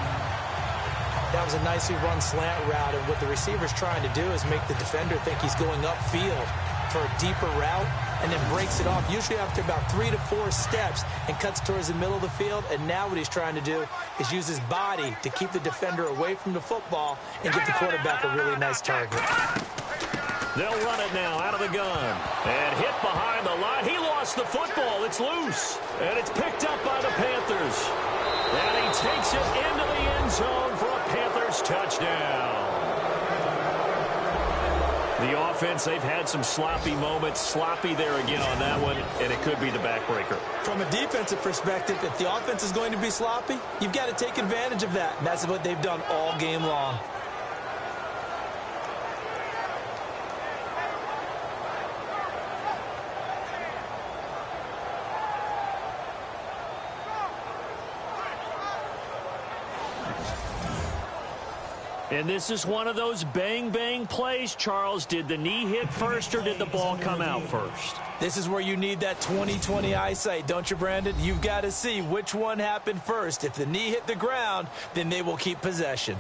That was a nicely run slant route, and what the receiver's trying to do is make the defender think he's going upfield for a deeper route, and then breaks it off, usually after about 3 to 4 steps, and cuts towards the middle of the field. And now what he's trying to do is use his body to keep the defender away from the football and give the quarterback a really nice target. They'll run it now out of the gun. And hit behind the line. He lost the football. It's loose. And it's picked up by the Panthers. And he takes it into the end zone for a Panthers touchdown. The offense, they've had some sloppy moments. Sloppy there again on that one, and it could be the backbreaker. From a defensive perspective, if the offense is going to be sloppy, you've got to take advantage of that. And that's what they've done all game long. And this is one of those bang-bang plays, Charles. Did the knee hit first or did the ball come out first? This is where you need that 20/20 eyesight, don't you, Brandon? You've got to see which one happened first. If the knee hit the ground, then they will keep possession.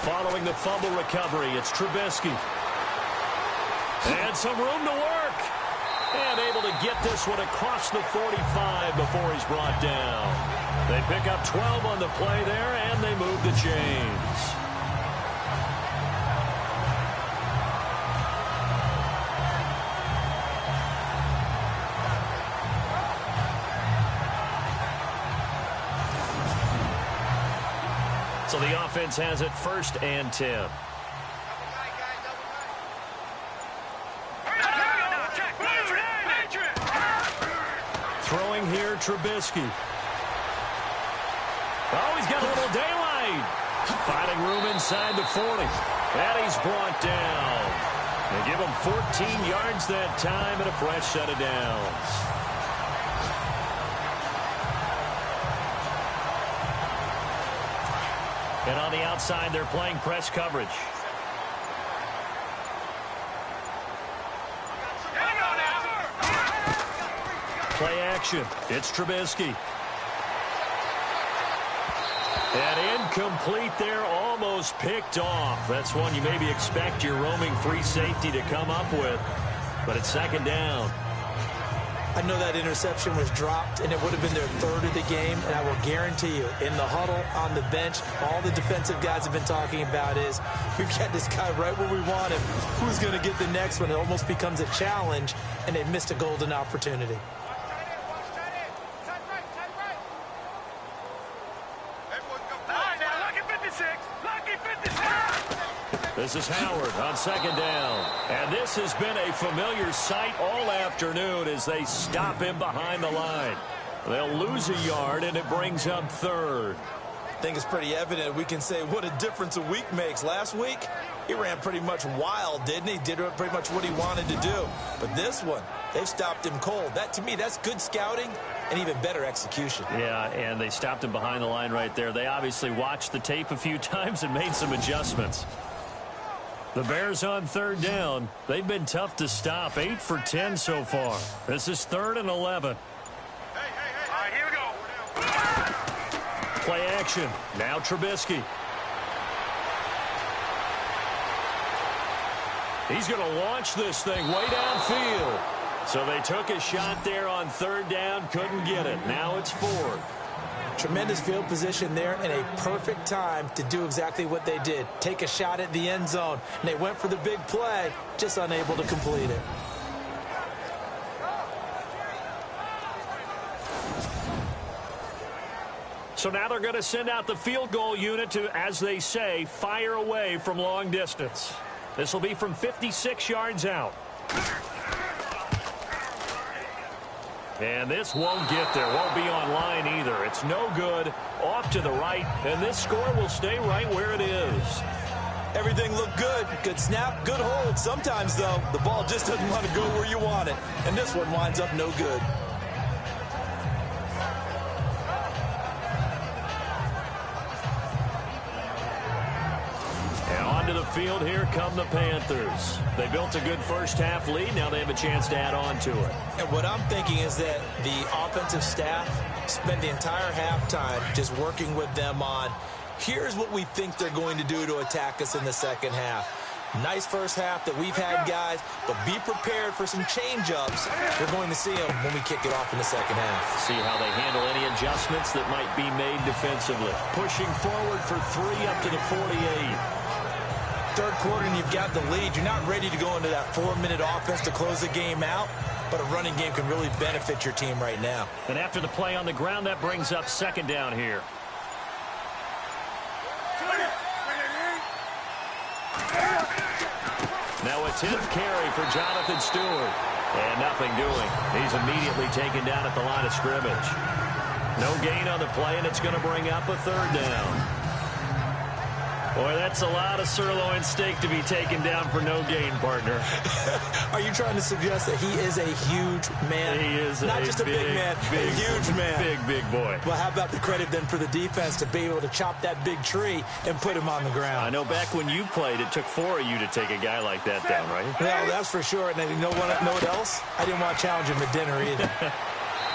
Following the fumble recovery, it's Trubisky. And some room to work. And able to get this one across the 45 before he's brought down. They pick up 12 on the play there, and they move the chains. So the offense has it 1st and 10. Throwing here, Trubisky. Oh, he's got a little daylight. Finding room inside the 40. And he's brought down. They give him 14 yards that time and a fresh set of downs. And on the outside, they're playing press coverage. Play action. It's Trubisky. And incomplete there, almost picked off. That's one you maybe expect your roaming free safety to come up with. But it's 2nd down. I know that interception was dropped, and it would have been their 3rd of the game, and I will guarantee you, in the huddle, on the bench, all the defensive guys have been talking about is, we've got this guy right where we want him. Who's going to get the next one? It almost becomes a challenge, and they missed a golden opportunity. This is Howard on second down. And this has been a familiar sight all afternoon as they stop him behind the line. They'll lose a yard, and it brings up third. I think it's pretty evident. We can say what a difference a week makes. Last week, he ran pretty much wild, didn't he? Did pretty much what he wanted to do. But this one, they've stopped him cold. That, to me, that's good scouting and even better execution. Yeah, and they stopped him behind the line right there. They obviously watched the tape a few times and made some adjustments. The Bears on third down. They've been tough to stop. 8 for 10 so far. This is 3rd and 11. All right, here we go. Play action. Now Trubisky. He's going to launch this thing way downfield. So they took a shot there on third down, couldn't get it. Now it's 4th. Tremendous field position there and a perfect time to do exactly what they did. Take a shot at the end zone. And they went for the big play, just unable to complete it. So now they're going to send out the field goal unit to, as they say, fire away from long distance. This will be from 56 yards out. And this won't get there. Won't be on line either. It's no good. Off to the right. And this score will stay right where it is. Everything looked good. Good snap, good hold. Sometimes, though, the ball just doesn't want to go where you want it. And this one winds up no good. Onto the field, here come the Panthers. They built a good first-half lead. Now they have a chance to add on to it. And what I'm thinking is that the offensive staff spent the entire halftime just working with them on, here's what we think they're going to do to attack us in the second half. Nice first half that we've had, guys, but be prepared for some change-ups. We're going to see them when we kick it off in the second half. See how they handle any adjustments that might be made defensively. Pushing forward for 3 up to the 48. Third quarter and you've got the lead. You're not ready to go into that 4-minute offense to close the game out, but a running game can really benefit your team right now. And after the play on the ground, that brings up second down here. Now a 10th carry for Jonathan Stewart. And nothing doing. He's immediately taken down at the line of scrimmage. No gain on the play, and it's going to bring up a third down. Boy, that's a lot of sirloin steak to be taken down for no gain, partner. Are you trying to suggest that he is a huge man? He is not just a big man, a huge man. Big boy. Well, how about the credit then for the defense to be able to chop that big tree and put him on the ground? I know back when you played, it took 4 of you to take a guy like that down, right? Well, that's for sure. And you know what else? I didn't want to challenge him at dinner either.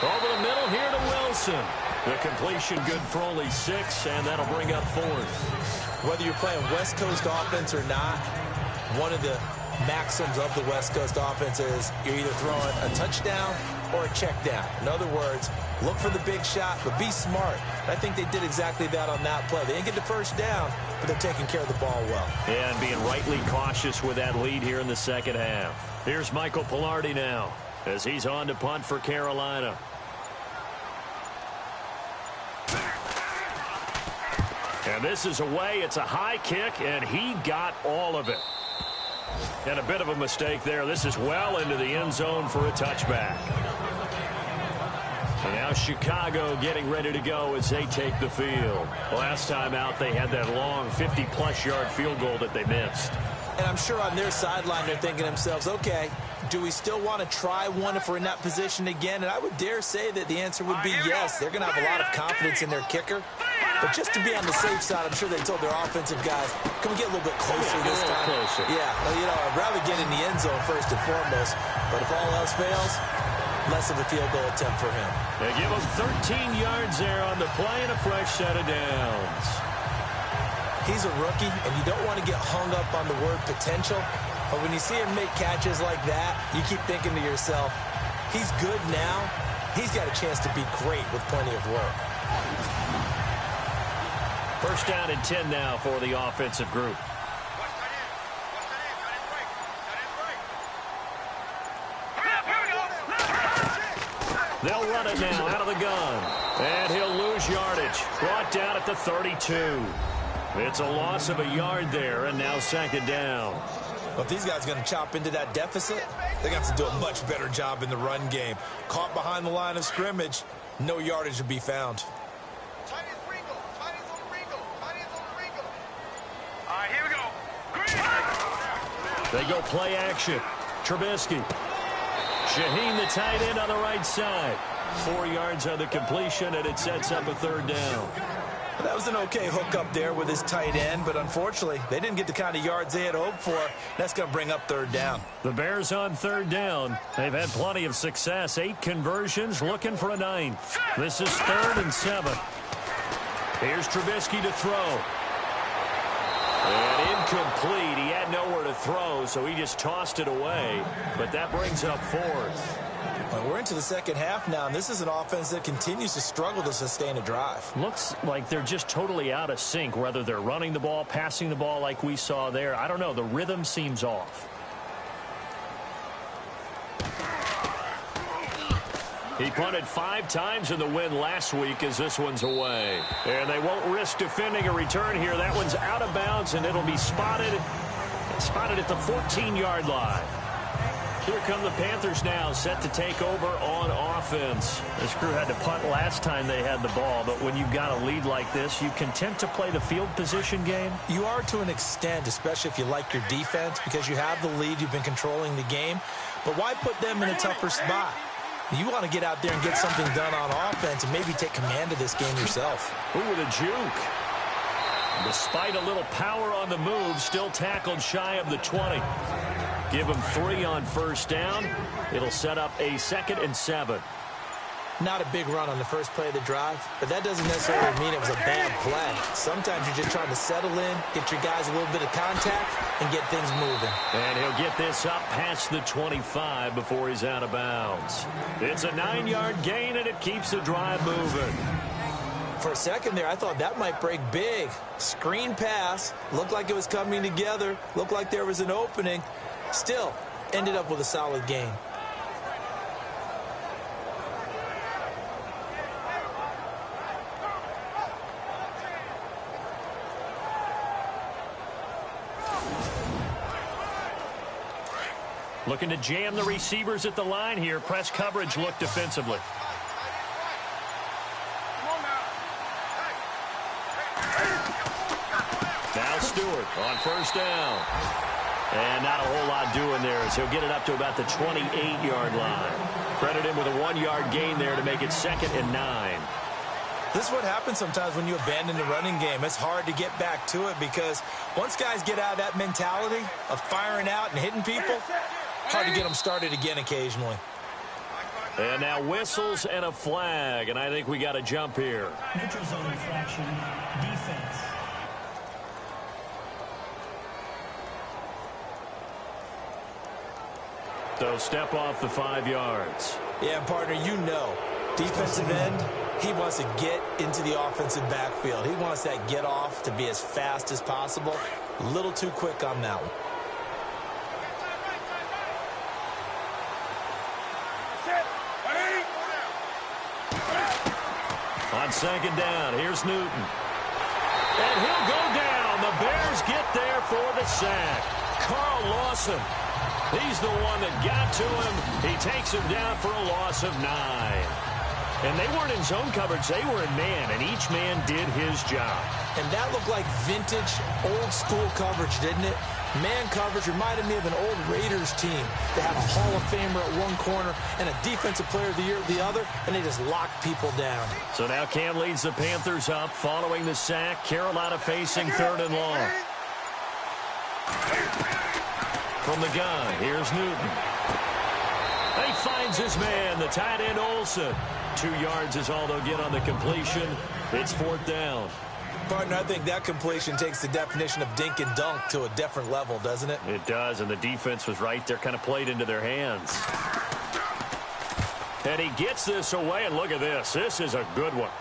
Over the middle here to Wilson. The completion good for only 6, and that'll bring up 4th. Whether you're playing West Coast offense or not, one of the maxims of the West Coast offense is you're either throwing a touchdown or a check down. In other words, look for the big shot, but be smart. I think they did exactly that on that play. They didn't get the first down, but they're taking care of the ball well. Yeah, and being rightly cautious with that lead here in the second half. Here's Michael Pilardi now as he's on to punt for Carolina. And this is away. It's a high kick, and he got all of it. And a bit of a mistake there. This is well into the end zone for a touchback. And now Chicago getting ready to go as they take the field. Last time out, they had that long 50-plus yard field goal that they missed. And I'm sure on their sideline, they're thinking to themselves, okay, do we still want to try one if we're in that position again? And I would dare say that the answer would be yes. They're going to have a lot of confidence in their kicker. But just to be on the safe side, I'm sure they told their offensive guys, can we get a little bit closer this time? Closer. Yeah, well, you know, I'd rather get in the end zone first and foremost. But if all else fails, less of a field goal attempt for him. They give him 13 yards there on the play and a fresh set of downs. He's a rookie, and you don't want to get hung up on the word potential. But when you see him make catches like that, you keep thinking to yourself, he's good now. He's got a chance to be great with plenty of work. First down and 10 now for the offensive group. They'll run it now out of the gun. And he'll lose yardage. Brought down at the 32. It's a loss of a yard there, and now second down. Well, if these guys are going to chop into that deficit, they're going to have to do a much better job in the run game. Caught behind the line of scrimmage, no yardage to be found. All right, here we go. They go play action. Trubisky. Shaheen, the tight end, on the right side. 4 yards on the completion, and it sets up a third down. That was an okay hook up there with his tight end, but unfortunately, they didn't get the kind of yards they had hoped for. That's going to bring up third down. The Bears on third down. They've had plenty of success. 8 conversions, looking for a 9th. This is 3rd and 7. Here's Trubisky to throw. And incomplete. He had nowhere to throw, so he just tossed it away. But that brings up 4th. Well, we're into the second half now, and this is an offense that continues to struggle to sustain a drive. Looks like they're just totally out of sync, whether they're running the ball, passing the ball like we saw there. I don't know. The rhythm seems off. He punted 5 times in the win last week as this one's away. And they won't risk defending a return here. That one's out of bounds, and it'll be spotted at the 14-yard line. Here come the Panthers now, set to take over on offense. This crew had to punt last time they had the ball, but when you've got a lead like this, you content to play the field position game? You are to an extent, especially if you like your defense, because you have the lead, you've been controlling the game. But why put them in a tougher spot? You want to get out there and get something done on offense and maybe take command of this game yourself. Ooh, with a juke. Despite a little power on the move, still tackled shy of the 20. Give him 3 on first down. It'll set up a 2nd and 7. Not a big run on the first play of the drive, but that doesn't necessarily mean it was a bad play. Sometimes you're just trying to settle in, get your guys a little bit of contact, and get things moving. And he'll get this up past the 25 before he's out of bounds. It's a 9-yard gain, and it keeps the drive moving. For a second there, I thought that might break big. Screen pass, looked like it was coming together, looked like there was an opening. Still, ended up with a solid gain. Looking to jam the receivers at the line here. Press coverage look defensively. Now Stewart on first down. And not a whole lot doing there as he'll get it up to about the 28-yard line. Credit him with a 1-yard gain there to make it 2nd and 9. This is what happens sometimes when you abandon the running game. It's hard to get back to it because once guys get out of that mentality of firing out and hitting people, hard to get them started again occasionally. And now whistles and a flag, and I think we got a jump here. Neutral zone infraction, defense. So step off the 5 yards. Yeah, partner, you know, defensive end, he wants to get into the offensive backfield. He wants that get off to be as fast as possible. A little too quick on that one. On second down, here's Newton. And he'll go down. The Bears get there for the sack. Carl Lawson. He's the one that got to him. He takes him down for a loss of 9. And they weren't in zone coverage. They were in man, and each man did his job. And that looked like vintage, old-school coverage, didn't it? Man coverage reminded me of an old Raiders team. They have a Hall of Famer at one corner and a Defensive Player of the Year at the other, and they just lock people down. So now Cam leads the Panthers up following the sack. Carolina facing 3rd and long. From the gun, here's Newton. He finds his man, the tight end Olsen. 2 yards is all they'll get on the completion. It's 4th down. Partner, I think that completion takes the definition of dink and dunk to a different level, doesn't it? It does, and the defense was right there, kind of played into their hands. And he gets this away, and look at this. This is a good one.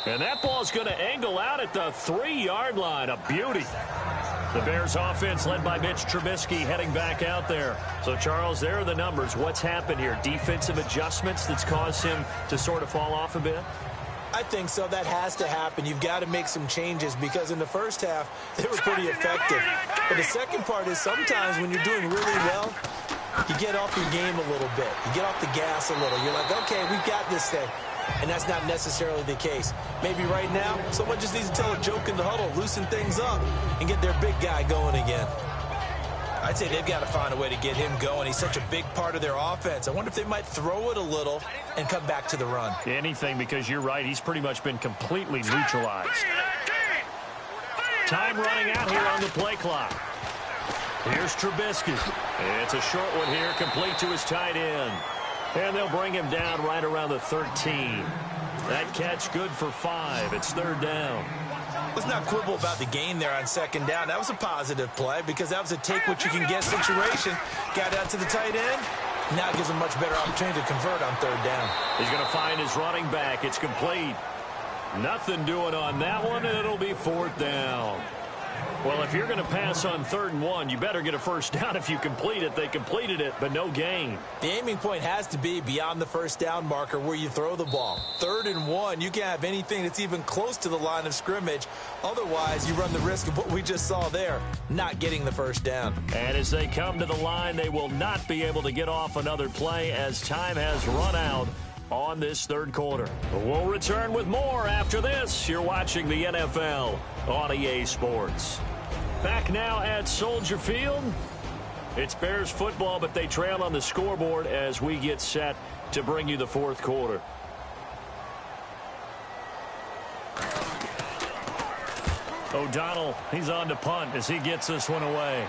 And that ball's going to angle out at the 3-yard line. A beauty. The Bears offense led by Mitch Trubisky heading back out there. So, Charles, there are the numbers. What's happened here? Defensive adjustments that's caused him to sort of fall off a bit? I think so. That has to happen. You've got to make some changes because in the first half, they were pretty effective. But the second part is sometimes when you're doing really well, you get off your game a little bit. You get off the gas a little. You're like, okay, we've got this thing. And that's not necessarily the case. Maybe right now, someone just needs to tell a joke in the huddle, loosen things up, and get their big guy going again. I'd say they've got to find a way to get him going. He's such a big part of their offense. I wonder if they might throw it a little and come back to the run. Anything, because you're right. He's pretty much been completely neutralized. Time running out here on the play clock. Here's Trubisky. It's a short one here, complete to his tight end. And they'll bring him down right around the 13. That catch good for 5. It's third down. Let's not quibble about the gain there on second down. That was a positive play because that was a take-what-you-can-get situation. Got out to the tight end. Now it gives him a much better opportunity to convert on third down. He's going to find his running back. It's complete. Nothing doing on that one, and it'll be fourth down. Well, if you're going to pass on 3rd and 1, you better get a first down if you complete it. They completed it, but no gain. The aiming point has to be beyond the first down marker where you throw the ball. 3rd and 1, you can't have anything that's even close to the line of scrimmage. Otherwise, you run the risk of what we just saw there, not getting the first down. And as they come to the line, they will not be able to get off another play as time has run out on this third quarter. We'll return with more after this. You're watching the NFL on EA Sports. Back now at Soldier Field. It's Bears football, but they trail on the scoreboard as we get set to bring you the fourth quarter. O'Donnell, he's on to punt as he gets this one away.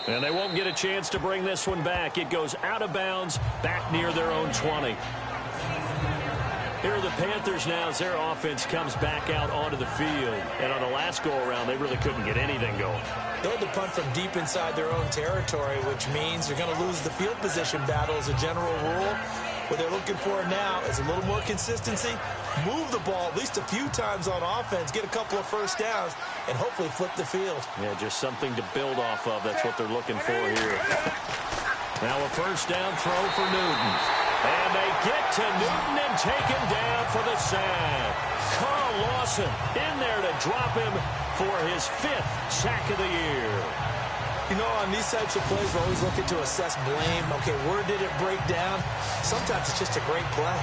And they won't get a chance to bring this one back. It goes out of bounds back near their own 20. Here are the Panthers now as their offense comes back out onto the field. And on the last go-around, they really couldn't get anything going. They had to punt from deep inside their own territory, which means they're going to lose the field position battle as a general rule. What they're looking for now is a little more consistency, move the ball at least a few times on offense, get a couple of first downs, and hopefully flip the field. Yeah, just something to build off of. That's what they're looking for here. Now a first down throw for Newton. And they get to Newton and take him down for the sack. Carl Lawson in there to drop him for his 5th sack of the year. You know, on these types of plays, we're always looking to assess blame. Okay, where did it break down? Sometimes it's just a great play.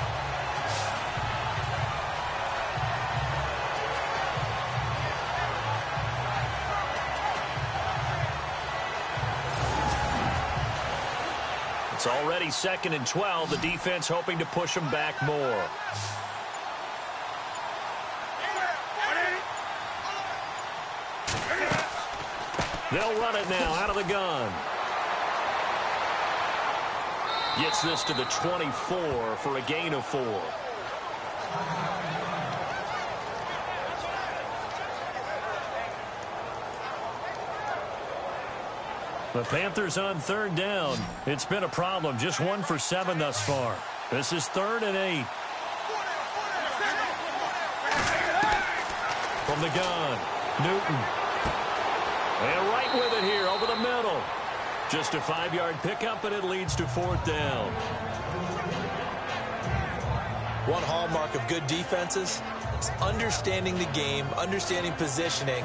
It's already 2nd and 12. The defense hoping to push them back more. They'll run it now out of the gun. Gets this to the 24 for a gain of 4. The Panthers on 3rd down. It's been a problem. Just 1 for 7 thus far. This is 3rd and 8. From the gun, Newton. And right with it here over the middle. Just a 5-yard pickup, and it leads to 4th down. One hallmark of good defenses is understanding the game, understanding positioning,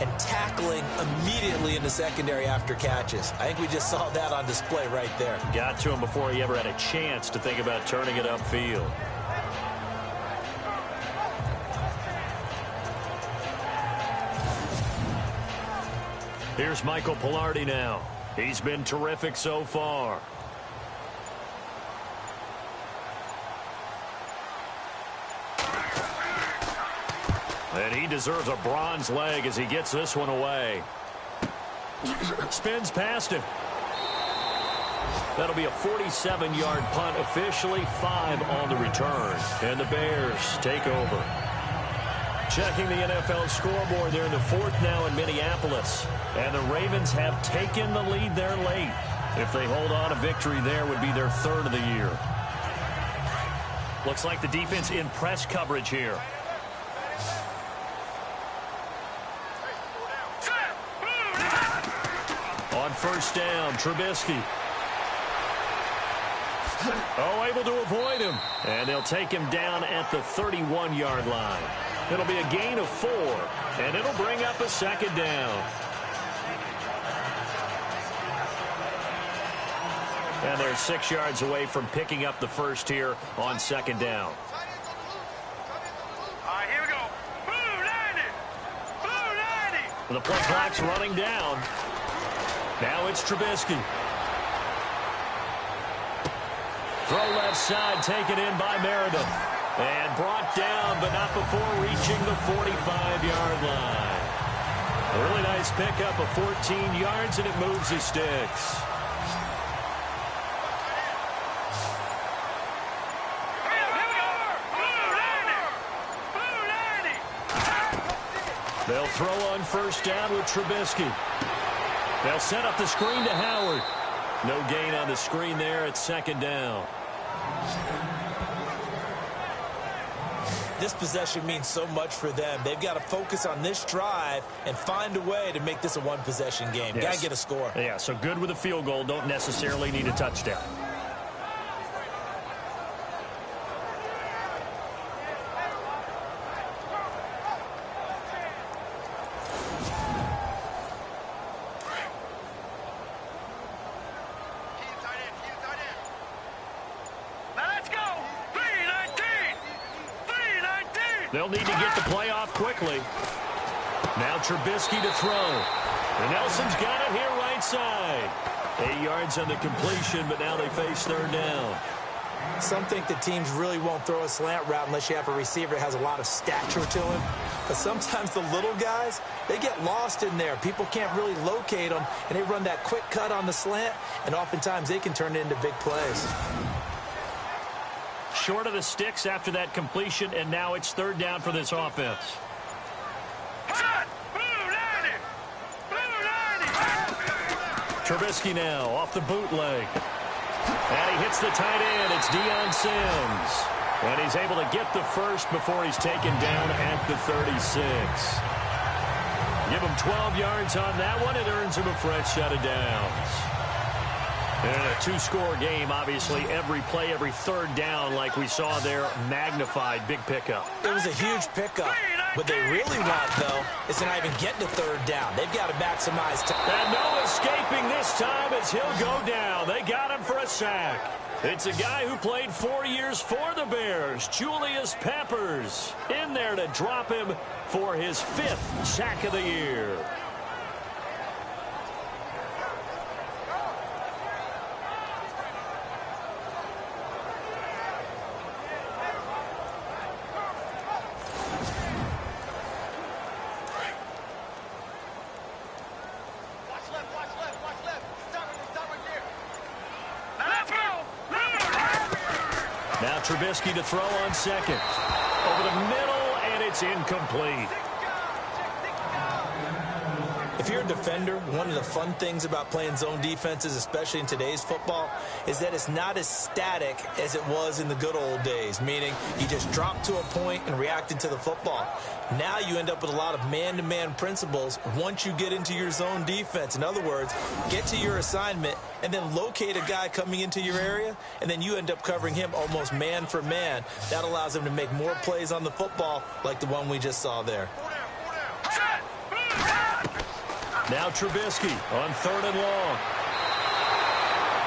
and tackling immediately in the secondary after catches. I think we just saw that on display right there. Got to him before he ever had a chance to think about turning it upfield. Here's Michael Pilardi now. He's been terrific so far. And he deserves a bronze leg as he gets this one away. Spins past him. That'll be a 47-yard punt, officially 5 on the return. And the Bears take over. Checking the NFL scoreboard, they're in the 4th now in Minneapolis. And the Ravens have taken the lead there late. If they hold on, a victory there would be their 3rd of the year. Looks like the defense in press coverage here. On 1st down, Trubisky. Oh, able to avoid him. And they'll take him down at the 31-yard line. It'll be a gain of 4, and it'll bring up a second down. And they're 6 yards away from picking up the first here on second down. All right, here we go. Blue 90. Blue 90. The play clock's running down. Now it's Trubisky. Throw left side, taken in by Meredith. And brought down, but not before reaching the 45-yard line. A really nice pickup of 14 yards, and it moves his sticks. They'll throw on first down with Trubisky. They'll set up the screen to Howard. No gain on the screen there at second down. This possession means so much for them. They've got to focus on this drive and find a way to make this a one-possession game. Yes. Got to get a score. Yeah, so good with a field goal. Don't necessarily need a touchdown. They'll need to get the play off quickly. Now Trubisky to throw. And Nelson's got it here right side. 8 yards on the completion, but now they face third down. Some think the teams really won't throw a slant route unless you have a receiver that has a lot of stature to him. But sometimes the little guys, they get lost in there. People can't really locate them, and they run that quick cut on the slant, and oftentimes they can turn it into big plays. Short of the sticks after that completion, and now it's third down for this offense. Trubisky now off the bootleg. And he hits the tight end. It's Deion Sims. And he's able to get the first before he's taken down at the 36. Give him 12 yards on that one. It earns him a fresh set of downs. And a two-score game, obviously, every play, every third down, like we saw there, magnified, big pickup. It was a huge pickup. What they really want, though, is to not even get to third down. They've got to maximize time. And no escaping this time as he'll go down. They got him for a sack. It's a guy who played 4 years for the Bears, Julius Peppers, in there to drop him for his 5th sack of the year. Now Trubisky to throw on second. Over the middle, and it's incomplete. If you're a defender, one of the fun things about playing zone defenses, especially in today's football, is that it's not as static as it was in the good old days, meaning you just dropped to a point and reacted to the football. Now you end up with a lot of man-to-man principles once you get into your zone defense. In other words, get to your assignment and then locate a guy coming into your area, and then you end up covering him almost man for man. That allows him to make more plays on the football like the one we just saw there. Now Trubisky on third and long.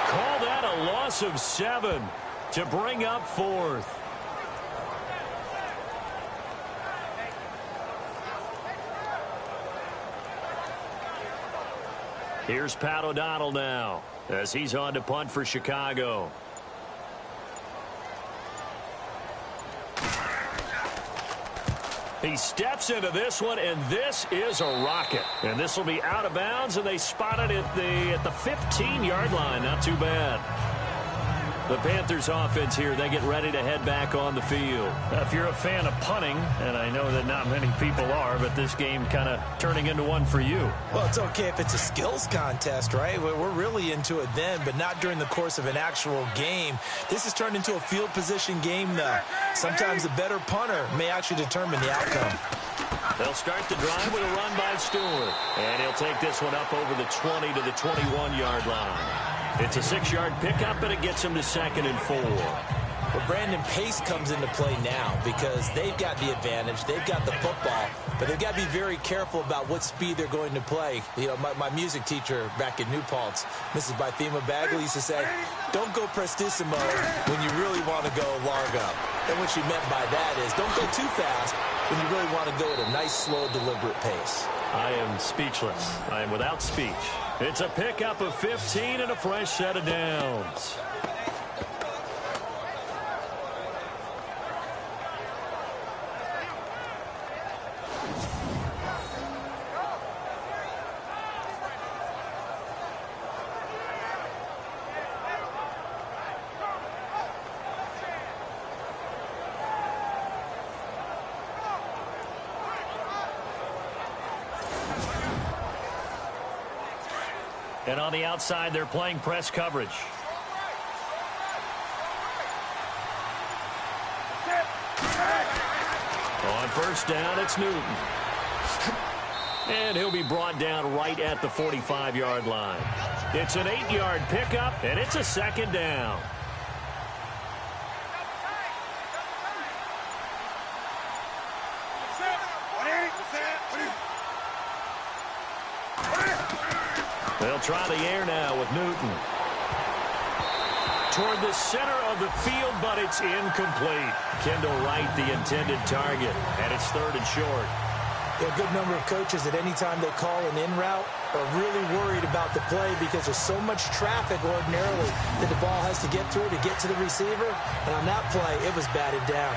Call that a loss of 7 to bring up 4th. Here's Pat O'Donnell now as he's on to punt for Chicago. He steps into this one, and this is a rocket. And this will be out of bounds, and they spot it at the 15-yard line. Not too bad. The Panthers offense here, they get ready to head back on the field. If you're a fan of punting, and I know that not many people are, but this game kind of turning into one for you. Well, it's okay if it's a skills contest, right? We're really into it then, but not during the course of an actual game. This has turned into a field position game, though. Sometimes the better punter may actually determine the outcome. They'll start the drive with a run by Stewart. And he'll take this one up over the 20 to the 21-yard line. It's a 6-yard pickup, and it gets him to 2nd and 4. Well, Brandon, pace comes into play now because they've got the advantage. They've got the football, but they've got to be very careful about what speed they're going to play. You know, my music teacher back in New Paltz, Mrs. Bythema Bagley, used to say, don't go prestissimo when you really want to go largo. And what she meant by that is don't go too fast when you really want to go at a nice, slow, deliberate pace. I am speechless. I am without speech. It's a pickup of 15 and a fresh set of downs. And on the outside, they're playing press coverage. On first down, it's Newton. And he'll be brought down right at the 45-yard line. It's an 8-yard pickup, and it's a 2nd down. They'll try the air now with Newton. Toward the center of the field, but it's incomplete. Kendall Wright, the intended target, and it's 3rd and short. A good number of coaches at any time they call an in route are really worried about the play because there's so much traffic ordinarily that the ball has to get through to get to the receiver. And on that play, it was batted down.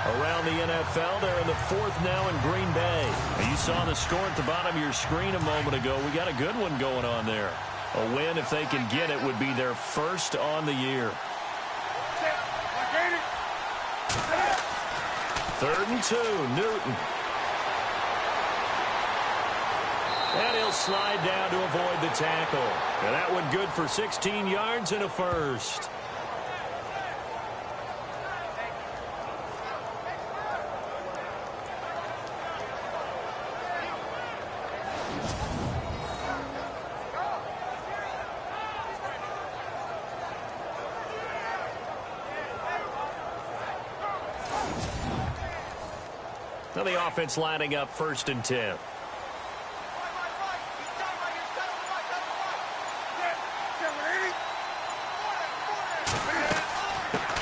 Around the NFL, they're in the 4th now in Green Bay. You saw the score at the bottom of your screen a moment ago. We got a good one going on there. A win, if they can get it, would be their first on the year. 3rd and 2, Newton. And he'll slide down to avoid the tackle. And that one good for 16 yards and a first. Now the offense lining up 1st and 10.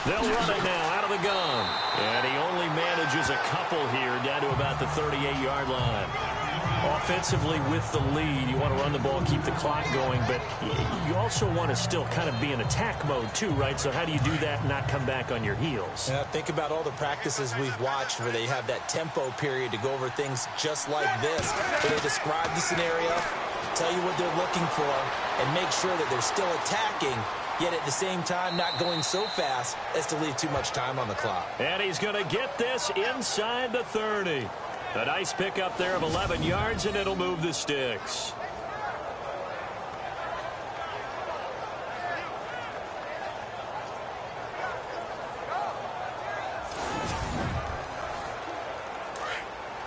They'll run it now out of the gun. And he only manages a couple here down to about the 38-yard line. Offensively with the lead, you want to run the ball, keep the clock going, but you also want to still kind of be in attack mode too, right? So how do you do that and not come back on your heels? Yeah, think about all the practices we've watched where they have that tempo period to go over things just like this, where they describe the scenario, tell you what they're looking for, and make sure that they're still attacking, yet at the same time not going so fast as to leave too much time on the clock. And he's going to get this inside the 30. A nice pickup there of 11 yards, and it'll move the sticks.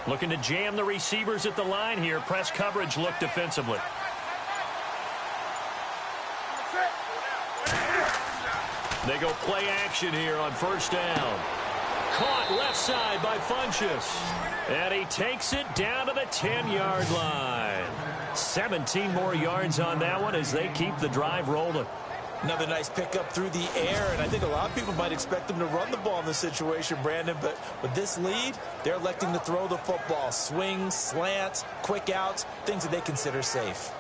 Looking to jam the receivers at the line here. Press coverage look defensively. They go play action here on 1st down. Caught left side by Funchess. And he takes it down to the 10-yard line. 17 more yards on that one as they keep the drive rolling. Another nice pickup through the air, and I think a lot of people might expect them to run the ball in this situation, Brandon, but with this lead, they're electing to throw the football. Swings, slants, quick outs, things that they consider safe.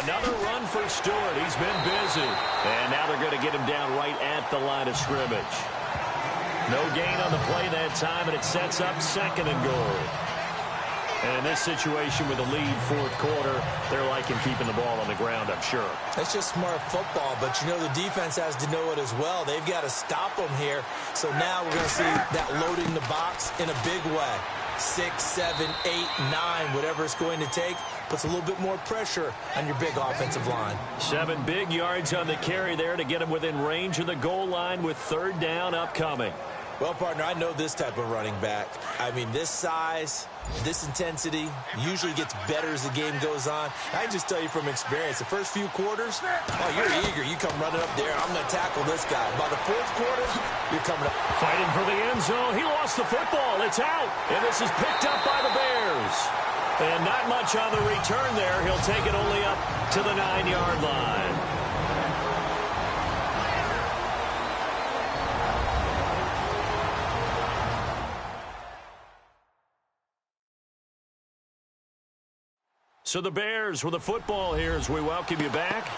Another run for Stewart. He's been busy. And now they're going to get him down right at the line of scrimmage. No gain on the play that time, and it sets up 2nd and goal. And in this situation with a lead 4th quarter, they're liking keeping the ball on the ground, I'm sure. That's just smart football, but you know the defense has to know it as well. They've got to stop them here. So now we're going to see that loading the box in a big way. 6, 7, 8, 9, whatever it's going to take. puts a little bit more pressure on your big offensive line. 7 big yards on the carry there to get him within range of the goal line with 3rd down upcoming. Well, partner, I know this type of running back. I mean, this size, this intensity usually gets better as the game goes on. I can just tell you from experience, the first few quarters, oh, you're eager. You come running up there. I'm going to tackle this guy. By the 4th quarter, you're coming up. Fighting for the end zone. He lost the football. It's out. And this is picked up by the Bears. And not much on the return there. He'll take it only up to the 9-yard line. So the Bears with the football here as we welcome you back.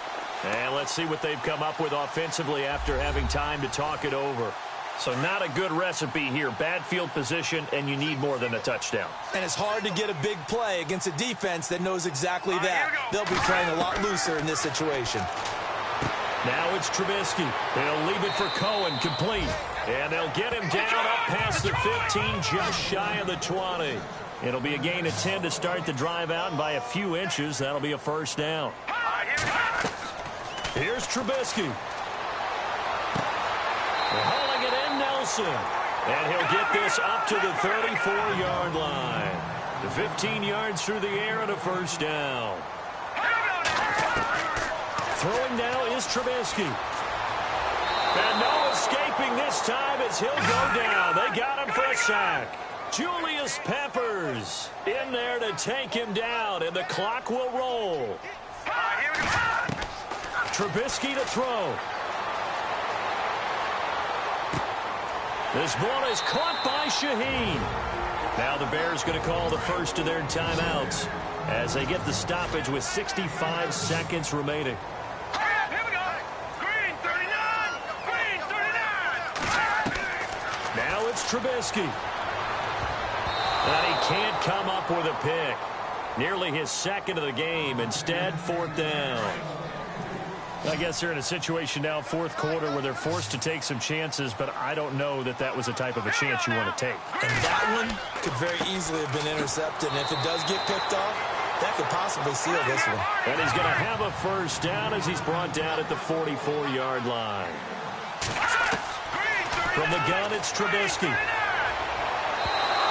And let's see what they've come up with offensively after having time to talk it over. So not a good recipe here. Bad field position, and you need more than a touchdown. And it's hard to get a big play against a defense that knows exactly that. They'll be playing a lot looser in this situation. Now it's Trubisky. They'll leave it for Cohen, complete. And they'll get him down up past the 15, just shy of the 20. It'll be a gain of 10 to start the drive out, and by a few inches, that'll be a 1st down. Here's Trubisky. Hauling it in, Nelson. And he'll get this up to the 34-yard line. The 15 yards through the air and a 1st down. Throwing now is Trubisky. And no escaping this time as he'll go down. They got him for a sack. Julius Peppers in there to take him down, and the clock will roll. Trubisky to throw. This ball is caught by Shaheen. Now the Bears going to call the first of their timeouts as they get the stoppage with 65 seconds remaining. Now it's Trubisky. And he can't come up with a pick. Nearly his 2nd of the game. Instead, 4th down. I guess they're in a situation now, 4th quarter, where they're forced to take some chances, but I don't know that that was the type of a chance you want to take. And that one could very easily have been intercepted. And if it does get picked off, that could possibly seal this one. And he's going to have a 1st down as he's brought down at the 44-yard line. From the gun, it's Trubisky.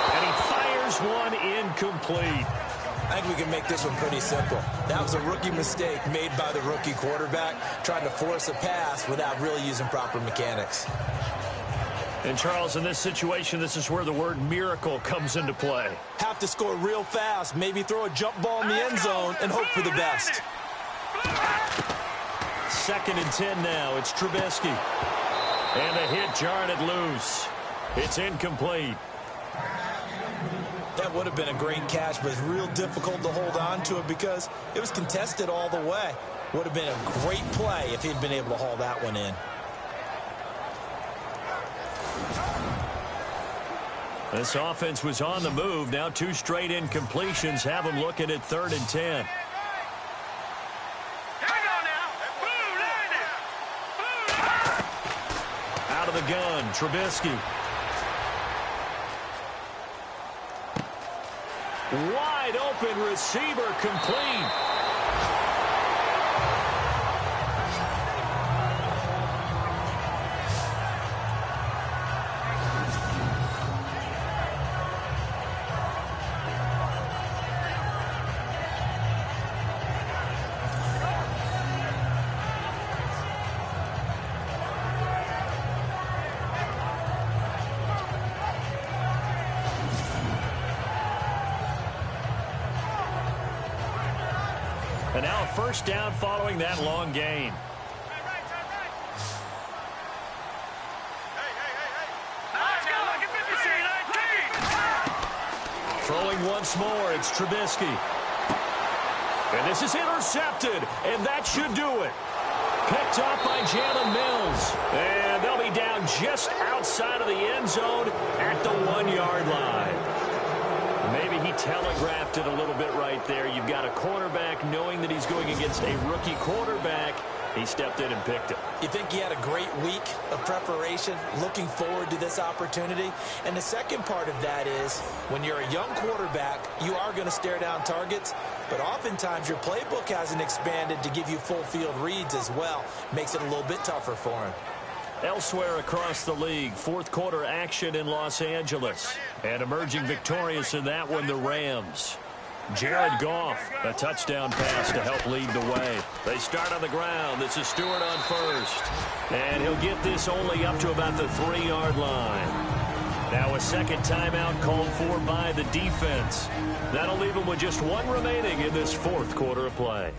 And he fires one incomplete. I think we can make this one pretty simple. That was a rookie mistake made by the rookie quarterback, trying to force a pass without really using proper mechanics. And, Charles, in this situation, this is where the word miracle comes into play. Have to score real fast, maybe throw a jump ball in the end zone, and hope for the best. 2nd and 10 now. It's Trubisky. And a hit jarred it loose. It's incomplete. That would have been a great catch, but it's real difficult to hold on to it because it was contested all the way. Would have been a great play if he'd been able to haul that one in. This offense was on the move. Now 2 straight incompletions have them looking at 3rd and 10. Out of the gun, Trubisky. Wide open receiver, complete. And now a 1st down following that long gain. Throwing once more, it's Trubisky. And this is intercepted, and that should do it. Picked up by Jalen Mills. And they'll be down just outside of the end zone at the 1-yard line. Maybe he telegraphed it a little bit right there. You've got a quarterback knowing that he's going against a rookie quarterback, He stepped in and picked it. You think he had a great week of preparation, looking forward to this opportunity? And the second part of that is, when you're a young quarterback, you are going to stare down targets, but oftentimes your playbook hasn't expanded to give you full field reads as well. Makes it a little bit tougher for him. Elsewhere across the league, fourth quarter action in Los Angeles. And emerging victorious in that one, the Rams. Jared Goff, a touchdown pass to help lead the way. They start on the ground. This is Stewart on first. And he'll get this only up to about the 3-yard line. Now a second timeout called for by the defense. That'll leave him with just one remaining in this fourth quarter of play.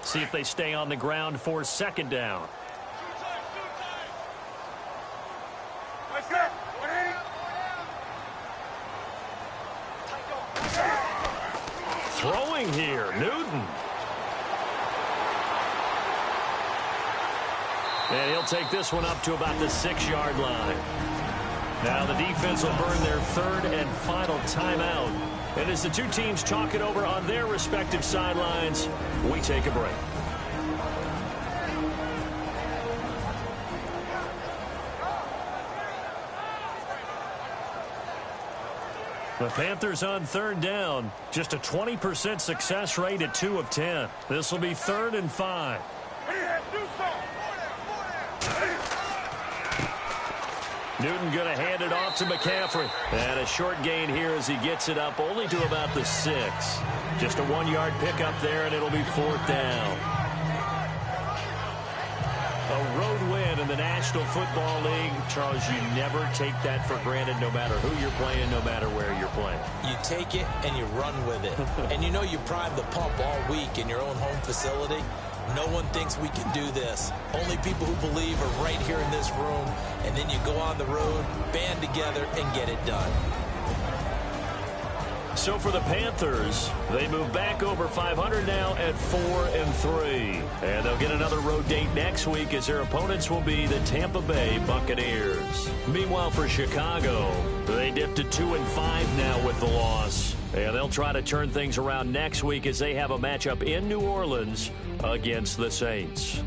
See if they stay on the ground for second down. Throwing here, Newton. And he'll take this one up to about the 6-yard line. Now the defense will burn their third and final timeout. And as the two teams talk it over on their respective sidelines, we take a break. The Panthers on third down. Just a 20% success rate at 2 of 10. This will be 3rd and 5. Newton going to hand it off to McCaffrey. And a short gain here as he gets it up only to about the 6. Just a 1-yard pickup there, and it'll be 4th down. A road win in the National Football League. Charles, you never take that for granted no matter who you're playing, no matter where you're playing. You take it and you run with it. And you know you prime the pump all week in your own home facility. No one thinks we can do this. Only people who believe are right here in this room. And then you go on the road, band together, and get it done. So for the Panthers, they move back over 500 now at 4-3. And they'll get another road date next week as their opponents will be the Tampa Bay Buccaneers. Meanwhile, for Chicago, they dipped to 2-5 now with the loss. And they'll try to turn things around next week as they have a matchup in New Orleans against the Saints.